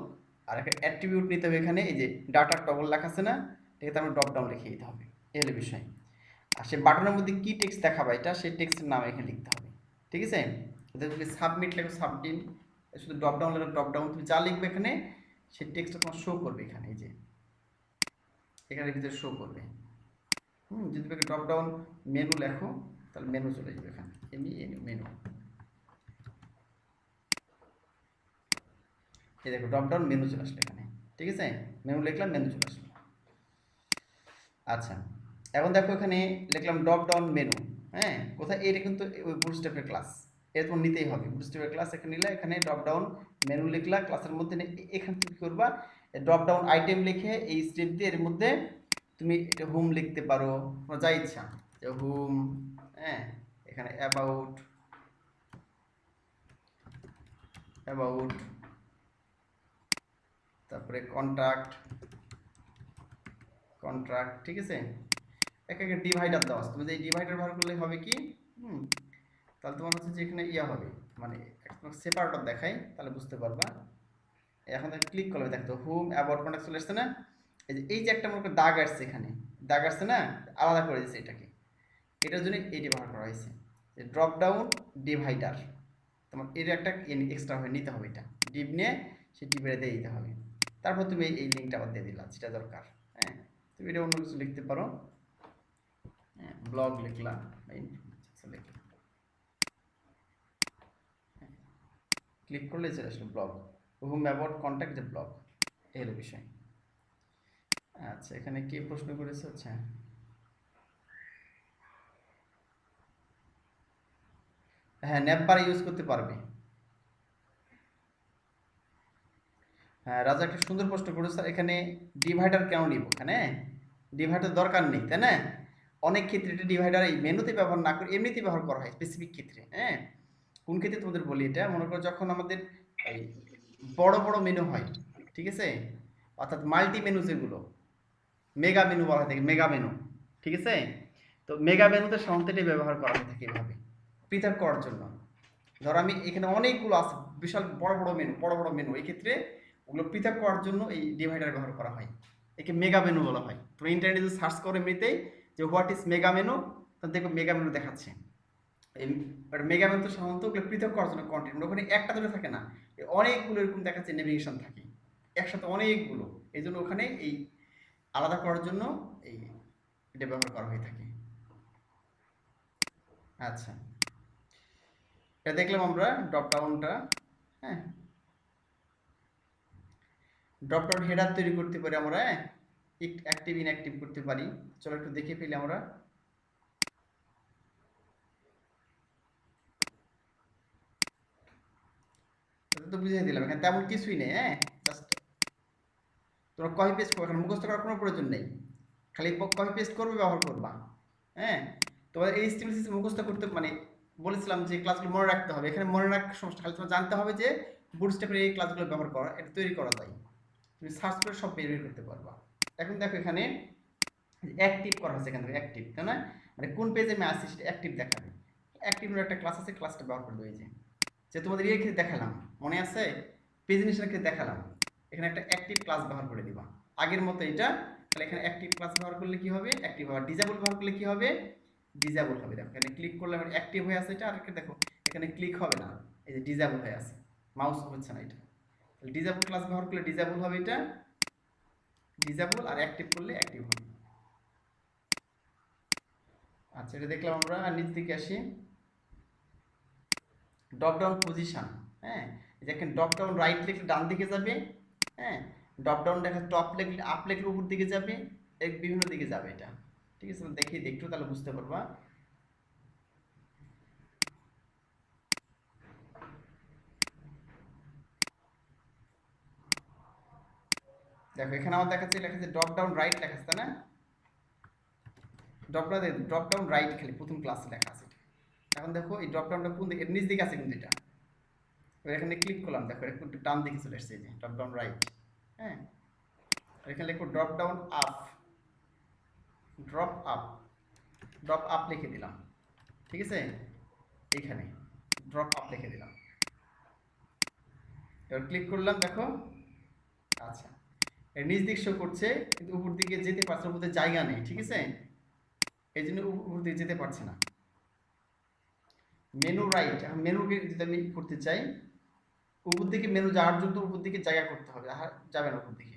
আর একটা অ্যাট্রিবিউট নিতে হবে এখানে, এই যে ডাটা টগল লেখা আছে না, এটাকে আমরা ড্রপ ডাউন লিখে দিতে হবে, এই হলো বিষয়। আর সে বাটনের মধ্যে কি টেক্সট দেখাবে এটা, সেই টেক্সটের নাম এখানে লিখতে হবে, ঠিক আছে? যদি সাবমিট লেখো সাবমিট, শুধু ড্রপ ডাউন লেখো ড্রপ ডাউন, তুমি যা লিখবে এখানে সেই টেক্সটটা তোমার শো করবে এখানে, এই যে এখানে ভিতরে শো করবে। যদি তুমি ড্রপ ডাউন মেনু লেখো তাহলে মেনু চলে যাবে এখানে, মেনু, এই দেখো ড্রপ ডাউন মেনু চলে আসলো এখানে, ঠিক আছে? মেনু লিখলাম, মেনু চলে আসলো। আচ্ছা, এখন দেখো এখানে লিখলাম ড্রপ ডাউন মেনু। হ্যাঁ, কোথায়? এটা কিন্তু ওই বুটস্ট্র্যাপের ক্লাস, এটা তোমার নিতেই হবে, বুটস্ট্র্যাপের ক্লাস এখানে নিলে, এখানে ড্রপ ডাউন মেনু লিখলা, ক্লাসের মধ্যে এখানে তুমি কি করবা, ড্রপ ডাউন আইটেম লিখে এই স্টেপ দিয়ে এর মধ্যে তুমি এটা হোম লিখতে পারো, তোমার যা ইচ্ছা, যে হোম। হ্যাঁ, এখানে অ্যাবাউট, তারপরে কন্ট্রাক্ট, ঠিক আছে? একটা ডিভাইডার দেওয়া আছে, তুমি যে এই ডিভাইডার ব্যবহার করলে হবে কি, তাহলে তোমার হচ্ছে যে এখানে ইয়া হবে, মানে সেপারেটর দেখাই তাহলে বুঝতে পারবা। এখন ক্লিক করলে দেখতো হোম অ্যাবাউট কন্ট্যাক্ট চলে আসছে না, এই যে একটা মনে দাগ আসছে এখানে, দাগ আসছে না, আলাদা করে দিচ্ছে এটাকে, এটার জন্য এটি ব্যবহার করা হয়েছে, যে ড্রপ ডাউন ডিভাইডার। তোমার এর একটা এক্সট্রা হয়ে নিতে হবে, এটা ডিপ নিয়ে সেই ডিপে দিয়ে দিতে হবে, তারপর তুমি এই লিঙ্কটা আবার দিয়ে দিলা যেটা দরকার। হ্যাঁ, তুমি এটা অন্য কিছু লিখতে পারো, হ্যাঁ, ব্লগ লিখলাম, লিখলাম, ক্লিক করলে চলে আসলো ব্লগ, হোম অ্যাবাউট কন্ট্যাক্ট যে ব্লগ, এই হলো বিষয়। আচ্ছা, এখানে কে প্রশ্ন করেছে? আচ্ছা, হ্যাঁ, নেপবার ইউজ করতে পারবে। হ্যাঁ, রাজা একটা সুন্দর প্রশ্ন করেছে, এখানে ডিভাইডার কেন নিব? এখানে ডিভাইডার দরকার নেই, তাই না? অনেক ক্ষেত্রে এটা ডিভাইডার এই মেনুতে ব্যবহার না করে এমনিতে ব্যবহার করা হয় স্পেসিফিক ক্ষেত্রে। হ্যাঁ, কোন ক্ষেত্রে তোমাদের বলি এটা, মনে করো যখন আমাদের এই বড় বড় মেনু হয়, ঠিক আছে, অর্থাৎ মাল্টি মেনু, যেগুলো মেগা মেনু বলা হয় থাকে, মেগা মেনু, ঠিক আছে? তো মেগা মেনুতে সাধারণত এটা ব্যবহার করা হয়ে থাকে এভাবে পৃথক করার জন্য। ধরো আমি এখানে অনেকগুলো আছে, বিশাল বড় বড় মেনু, এই ক্ষেত্রে ওগুলো পৃথক করার জন্য এই ডিভাইডার ব্যবহার করা হয়, একে মেগা মেনু বলা হয়। তুমি ইন্টারনেটে যদি সার্চ করো এমনিতেই যে হোয়াট ইজ মেগা মেনু, তাহলে দেখো মেগা মেনু দেখাচ্ছে। এই মেগা মেনু তো সাধারণত ওগুলো পৃথক করার জন্য কন্টেন্ট, ওখানে একটা দুটো থাকে না, অনেকগুলো এরকম দেখাচ্ছে, নেভিগেশন থাকে একসাথে অনেকগুলো, এই জন্য ওখানে এই আলাদা করার জন্য এই এটা ব্যবহার করা হয়ে থাকে। আচ্ছা, এটা দেখলাম আমরা ড্রপ ডাউনটা। হ্যাঁ, ড্রপ ডাউন হেডার তৈরি করতে পারি আমরা, অ্যাক্টিভ ইনঅ্যাক্টিভ করতে পারি। চলো একটু দেখে ফেলি আমরা। এটা তো বুঝিয়ে দিলাম, এখানে তেমন কিছুই নেই। হ্যাঁ, জাস্ট তোমরা কপি পেস্ট করো, মুখস্থ করার কোনো প্রয়োজন নেই, খালি কপি পেস্ট করবে, ব্যবহার করবা। হ্যাঁ, তোমাদের এই HTML সিস্টেম মুখস্থ করতে, মানে বলেছিলাম যে ক্লাসগুলো মনে রাখতে হবে, এখানে মনে রাখার সমস্যা, খালি তোমার জানতে হবে যে বুটস্ট্র্যাপের এই ক্লাসগুলো ব্যবহার করা, এটা তৈরি করা যায়, তুমি সার্চ করে সব বের করতে পারবা। এখন দেখো এখানে অ্যাক্টিভ করা হচ্ছে, এখান থেকে অ্যাক্টিভ, তাই না? মানে কোন পেজে আমি আসছি সেটা অ্যাক্টিভ দেখাবে। অ্যাক্টিভ একটা ক্লাস আছে, ক্লাসটা ব্যবহার করে দেয়, যে তোমাদের ইয়ে ক্ষেত্রে দেখালাম, মনে আছে? প্রেজেন্টেশনের ক্ষেত্রে দেখালাম, এখানে একটা অ্যাক্টিভ ক্লাস ব্যবহার করে দিবা আগের মতো এটা। তাহলে এখানে অ্যাক্টিভ ক্লাস ব্যবহার করলে কি হবে, অ্যাক্টিভ হবে। ডিসেবল ব্যবহার করলে কি হবে, ডিসেবল হবে। দেখো এখানে ক্লিক করলে অ্যাক্টিভ হয়ে আছে এটা, আর দেখো এখানে ক্লিক হবে না, এই যে ডিসেবল হয়ে আছে, মাউস হচ্ছে না এটা। তাহলে ডিসেবল ক্লাস ব্যবহার করলে ডিসেবল হবে এটা, ডিসেবল, আর অ্যাক্টিভ করলে অ্যাক্টিভ হবে। আচ্ছা এটা দেখলাম আমরা। আর নিচ দিকে আসি, ড্রপ ডাউন পজিশন। হ্যাঁ, দেখেন ড্রপ ডাউন রাইট লিখলে ডান দিকে যাবে, হ্যাঁ, ড্রপ ডাউন দেখা টপ লিখলে আপ লিখলে উপর দিকে যাবে, এক বিভিন্ন দিকে যাবে এটা। ঠিক আছে, দেখি একটু তাহলে বুঝতে পারবা। দেখো এখানে আমার দেখাচ্ছে লেখা আছে ড্রপ ডাউন রাইট লেখা আছে, তাই না? ড্রপ ডাউন রাইট খালি প্রথম ক্লাসে লেখা আছে। এখন দেখো এই ড্রপ ডাউনটা কোন দিকে, নিচ দিকে আছে কিন্তু এটা। এবার এখানে ক্লিক করলাম, দেখো একটু ডান দিকে চলে এসেছে, এই যে ড্রপ ডাউন রাইট। হ্যাঁ, এখানে লিখো drop down up, drop up, drop up লিখে দিলাম। ঠিক আছে, এইখানে ড্রপ আপ লিখে দিলাম। এবার ক্লিক করলাম, দেখো আচ্ছা এর নিচ দিক শো করছে কিন্তু উপর দিকে যেতে পারছে, উপর দিকে জায়গা নেই। ঠিক আছে, এই জন্য উপর দিকে যেতে পারছে না। মেনু রাইট, এখন মেনুকে যদি আমি করতে চাই, উপর দিকে মেনু যাওয়ার জন্য উপর দিকে জায়গা করতে হবে, যাবে না উপর দিকে।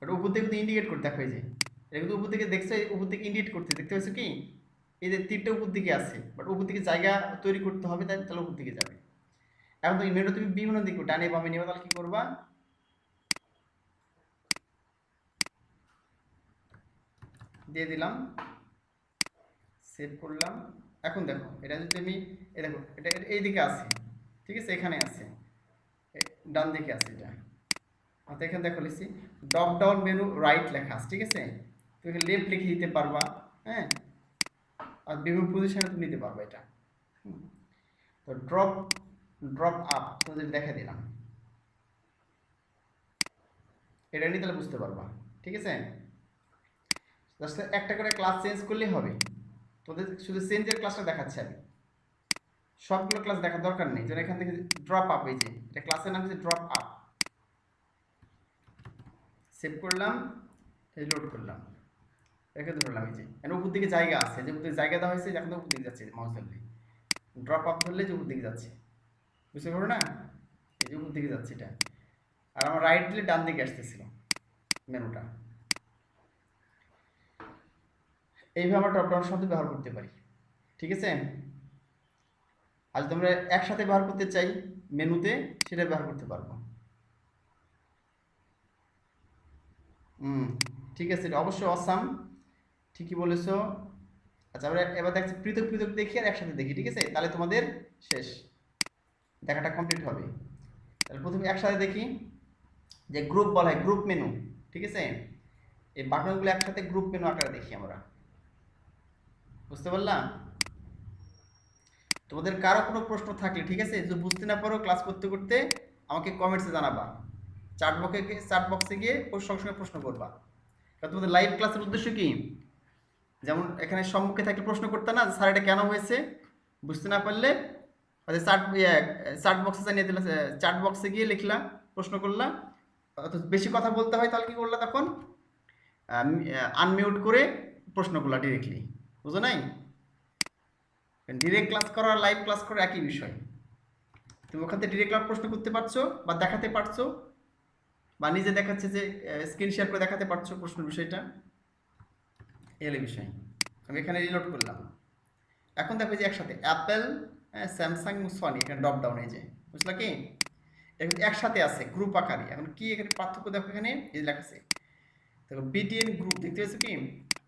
ওটা উপর দিকে ইন্ডিকেট করতে, দেখো এই যে এটা কিন্তু উপর দিকে দেখছো, উপর দিকে ইন্ডিকেট করতে দেখতে পাচ্ছ কি, এই যে তীরটা উপর দিকে আছে, বাট উপর দিকে জায়গা তৈরি করতে হবে, তাহলে উপর দিকে যাবে। এখন তুমি মেনু তুমি বিভিন্ন দিকে ডানে বামে নেবে, তাহলে কি করবা, দিয়ে দিলাম, সেভ করলাম। এখন দেখো এটা যদি আমি, এই দেখো এটা এই দিকে আছে, ঠিক আছে, এখানে আছে, ডান দিকে আছে এটা। অর্থাৎ এখানে দেখো লিখছি ড্রপ ডাউন মেনু রাইট লেখা আছে। ঠিক আছে, তুমি এখানে লেফট লিখে দিতে পারবা, হ্যাঁ, আর বিভিন্ন পজিশনে তুমি নিতে পারবা এটা। তো ড্রপ আপ তোমাদের দেখা দিলাম, এটা নিয়ে তাহলে বুঝতে পারবা। ঠিক আছে, জাস্ট একটা করে ক্লাস চেঞ্জ করলেই হবে। তোদের শুধু চেঞ্জের ক্লাসটা দেখাচ্ছি আমি, সবগুলো ক্লাস দেখার দরকার নেই। যেন এখান থেকে ড্রপ আপ, এই যে এটা ক্লাসের নাম হচ্ছে ড্রপ আপ। সেভ করলাম, লোড করলাম, রেখে ধরলাম, এই যে এখানে উপর দিকে জায়গা আছে, যে উপর দিকে জায়গা দেওয়া হয়েছে, এখন উপর দিকে যাচ্ছে মাউস ধরলে, ড্রপ আপ ধরলে যে উপর দিকে যাচ্ছে, বুঝতে পারো না, এই যে উপর দিকে যাচ্ছে এটা। আর আমার রাইট দিলে ডান দিকে আসতেছিল মেনুটা। এইভাবে আমরা ড্রপ ডাউন শব্দ ব্যবহার করতে পারি। ঠিক আছে, আর যদি আমরা একসাথে ব্যবহার করতে চাই মেনুতে, সেটা ব্যবহার করতে পারবো। ঠিক আছে, এটা অবশ্যই অসাম, ঠিকই বলেছো। আচ্ছা আমরা এবার দেখছি পৃথক পৃথক দেখি আর একসাথে দেখি। ঠিক আছে, তাহলে তোমাদের শেষ, দেখাটা কমপ্লিট হবে। তাহলে প্রথমে একসাথে দেখি, যে গ্রুপ বলা হয় গ্রুপ মেনু। ঠিক আছে, এই বাটনগুলো একসাথে গ্রুপ মেনু আকারে দেখি আমরা, বুঝতে পারলাম? তোমাদের কারো কোনো প্রশ্ন থাকলে, ঠিক আছে, যদি বুঝতে না পারো ক্লাস করতে করতে আমাকে কমেন্টসে জানাবা, চার্ট বক্সে গিয়ে সঙ্গে সঙ্গে প্রশ্ন করবা। কারণ তোমাদের লাইভ ক্লাসের উদ্দেশ্য কি, যেমন এখানে সম্মুখে থাকলে প্রশ্ন করতে না, স্যার এটা কেন হয়েছে, বুঝতে না পারলে চার্ট বক্সে জানিয়ে দিলে, চার্ট বক্সে গিয়ে লিখলা, প্রশ্ন করলা। বেশি কথা বলতে হয় তাহলে কি করলা, তখন আনমিউট করে প্রশ্ন করলা ডিরেক্টলি, বুঝো নাই? ডিরেক্ট ক্লাস করা আর লাইভ ক্লাস করা একই বিষয়। তুমি ওখান থেকে ডিরেক্ট প্রশ্ন করতে পারছো, বা দেখাতে পারছো, বা নিজে দেখাচ্ছে যে স্ক্রিন শেয়ার করে দেখাতে পারছো প্রশ্নের বিষয়টা, এই বিষয়। আমি এখানে রিলোড করলাম। এখন দেখো যে একসাথে অ্যাপেল, স্যামসাং, সনি, এখানে ড্রপ ডাউন, এই যে বুঝলা কি, এখন একসাথে আছে গ্রুপ আকারে। এখন কি এখানে পার্থক্য দেখো, এখানে এই লেখা আছে দেখো বিটিএন গ্রুপ, দেখতে পাচ্ছ কি,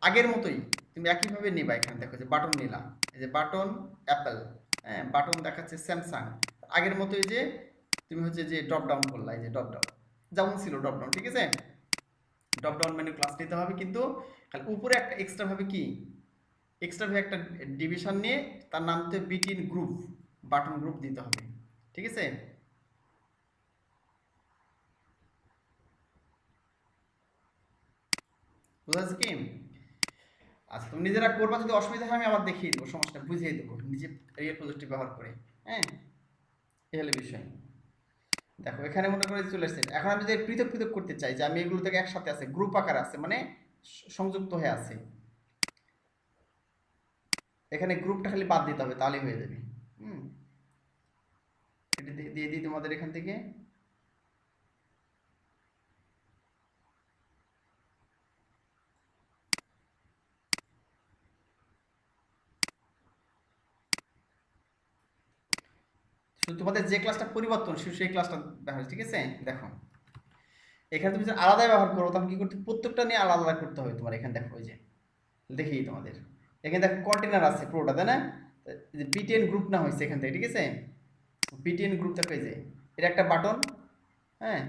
আগের মতোই তুমি একইভাবে নিবা। এখানে দেখো যে বাটন নিলাম, এই যে বাটন অ্যাপেল, হ্যাঁ, বাটন দেখাচ্ছে স্যামসাং, আগের মতোই যে তুমি হচ্ছে যে ড্রপ ডাউন করলা, এই যে ড্রপ ডাউন যেমন ছিল ড্রপ ডাউন। ঠিক আছে, ড্রপ ডাউন মেনু ক্লাস নিতে হবে, কিন্তু খালি উপরে একটা এক্সট্রা ভাবে কি, এক্সট্রা ভাবে একটা ডিভিশন নিয়ে তার নাম তো বিটিএন গ্রুপ, বাটন গ্রুপ দিতে হবে। ঠিক আছে, বুঝা যাচ্ছে কি? আচ্ছা তুমি নিজেরা করবা, যদি অসুবিধা হয় আমি আবার দেখিয়ে দেবো, সমস্যা বুঝিয়ে দেবো নিজে রিয়েল প্রযুক্তি ব্যবহার করে। হ্যাঁ, এই হলো বিষয়। দেখো এখানে মনে করে চলে এসেছে। এখন আমি যদি পৃথক পৃথক করতে চাই যে আমি এগুলো থেকে একসাথে আছে, গ্রুপ আকার আছে, মানে সংযুক্ত হয়ে আছে, এখানে গ্রুপটা খালি বাদ দিতে হবে, তাহলেই হয়ে যাবে। এটা দিয়ে দিই তোমাদের এখান থেকে। শুধু তোমাদের যে ক্লাসটা পরিবর্তনশীল সেই ক্লাসটা দেখা, ঠিক আছে? দেখো এখানে তুমি যদি আলাদা ব্যবহার করো তখন কি করতে, প্রত্যেকটা নিয়ে আলাদা আলাদা করতে হবে তোমার। এখানে দেখো ওই যে দেখি তোমাদের এখানে দেখো কন্টেনার আছে পুরোটা, তাই না? যে বিটিএন গ্রুপ না হয়েছে এখান থেকে, ঠিক আছে? বিটিএন গ্রুপ দেখো, এই যে এটা একটা বাটন, হ্যাঁ,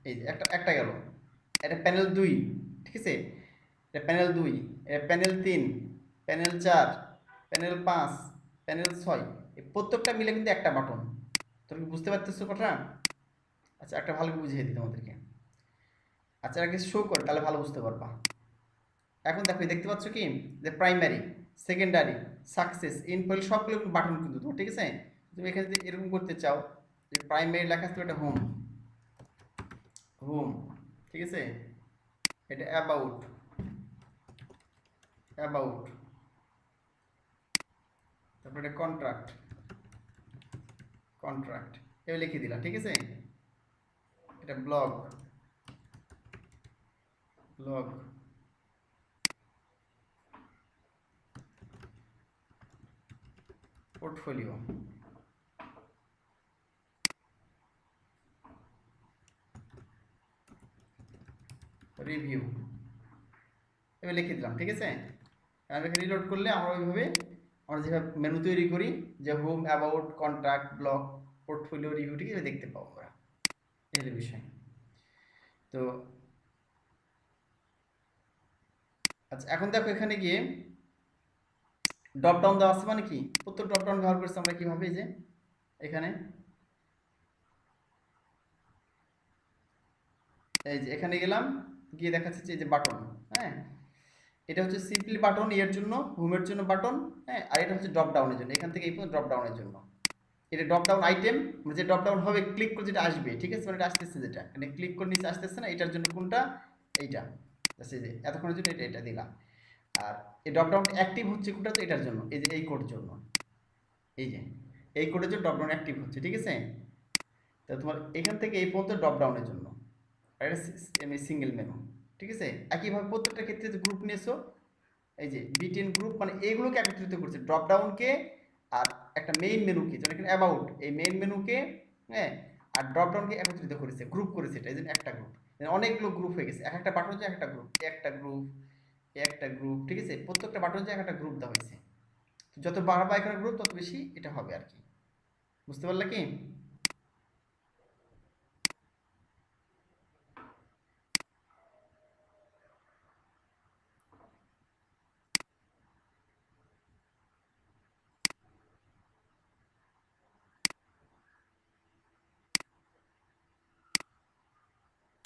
এই যে একটা একটা গেল, এটা প্যানেল 2, ঠিক আছে? এটা প্যানেল 2, এটা প্যানেল 3, প্যানেল 4, প্যানেল 5, প্যানেল 6, এই প্রত্যেকটা মিলে কিন্তু একটা বাটন। তোমরা কি বুঝতে পারতেছো কথা? আচ্ছা একটা ভালো করে বুঝিয়ে দিই তোমাদেরকে। আচ্ছা আগে শো করে তাহলে ভালো বুঝতে পারবা। এখন দেখো দেখতে পাচ্ছ কি যে প্রাইমারি, সেকেন্ডারি, সাকসেস, ইনফল সবগুলো বাটন কিন্তু তোমার, ঠিক আছে? তুমি এখানে যদি এরকম করতে চাও যে প্রাইমারি লেখা আছে এটা হোম, হোম, ঠিক আছে? এটা অ্যাবাউট, অ্যাবাউট, তারপরে এটা কন্ট্রাক্ট, কন্ট্রাক্ট, এভাবে লিখে দিলাম, ঠিক আছে? এটা ব্লগ, ব্লগ, পোর্টফোলিও, রিভিউ, এভাবে লিখে দিলাম, ঠিক আছে? আমি এখানে রিলোড করলে আমরা ওইভাবে আমরা যেভাবে মেনু তৈরি করি যে home, about, contract, blog, portfolio, review, ঠিক আছে, দেখতে পাবো আমরা। এই বিষয়। তো আচ্ছা এখন দেখো এখানে গিয়ে ড্রপ ডাউন দেওয়া আছে, মানে কি প্রত্যেক ড্রপ ডাউন ব্যবহার করছি আমরা কিভাবে, যে এখানে এই যে এখানে গেলাম, গিয়ে দেখাচ্ছে যে এই যে বাটন, হ্যাঁ, এটা হচ্ছে সিম্পলি বাটন এর জন্য, হোমের জন্য বাটন, হ্যাঁ, আর এটা হচ্ছে ড্রপ ডাউনের জন্য, এখান থেকে এই পর্যন্ত ড্রপ ডাউনের জন্য। এটা ড্রপ ডাউন আইটেম, মানে যে ড্রপ ডাউন হবে ক্লিক করে যেটা আসবে, ঠিক আছে? মানে এটা আসতেছে, যেটা মানে ক্লিক করে নিচে আসতেছে না, এটার জন্য কোনটা, এইটা, এই যে এতক্ষণের জন্য এটা এটা দিলাম। আর এই ড্রপ ডাউন অ্যাক্টিভ হচ্ছে কোনটা, তো এটার জন্য, এই যে এই কোডের জন্য, এই যে এই কোডের জন্য ড্রপ ডাউন অ্যাক্টিভ হচ্ছে, ঠিক আছে? তো তোমার এখান থেকে এই পর্যন্ত ড্রপ ডাউনের জন্য, আর এটা সিঙ্গেল মেনু, ঠিক আছে? একইভাবে প্রত্যেকটা ক্ষেত্রে যে গ্রুপ নিয়েছো, এই যে বিটিএন গ্রুপ, মানে এইগুলোকে একত্রিত করছে, ড্রপ ডাউনকে আর একটা মেইন মেনুকে, যেমন এখানে অ্যাবাউট, এই মেইন মেনুকে, হ্যাঁ, আর ড্রপ ডাউনকে একত্রিত করেছে, গ্রুপ করেছে, এটা এই জন্য একটা গ্রুপ, অনেকগুলো গ্রুপ হয়ে গেছে, এক একটা বাটন হচ্ছে একটা গ্রুপ, একটা গ্রুপ, একটা গ্রুপ, ঠিক আছে? প্রত্যেকটা বাটন হচ্ছে একটা গ্রুপ দেওয়া হয়েছে। যত বাড়াবা এখানে গ্রুপ তত বেশি এটা হবে আর কি। বুঝতে পারলে কি?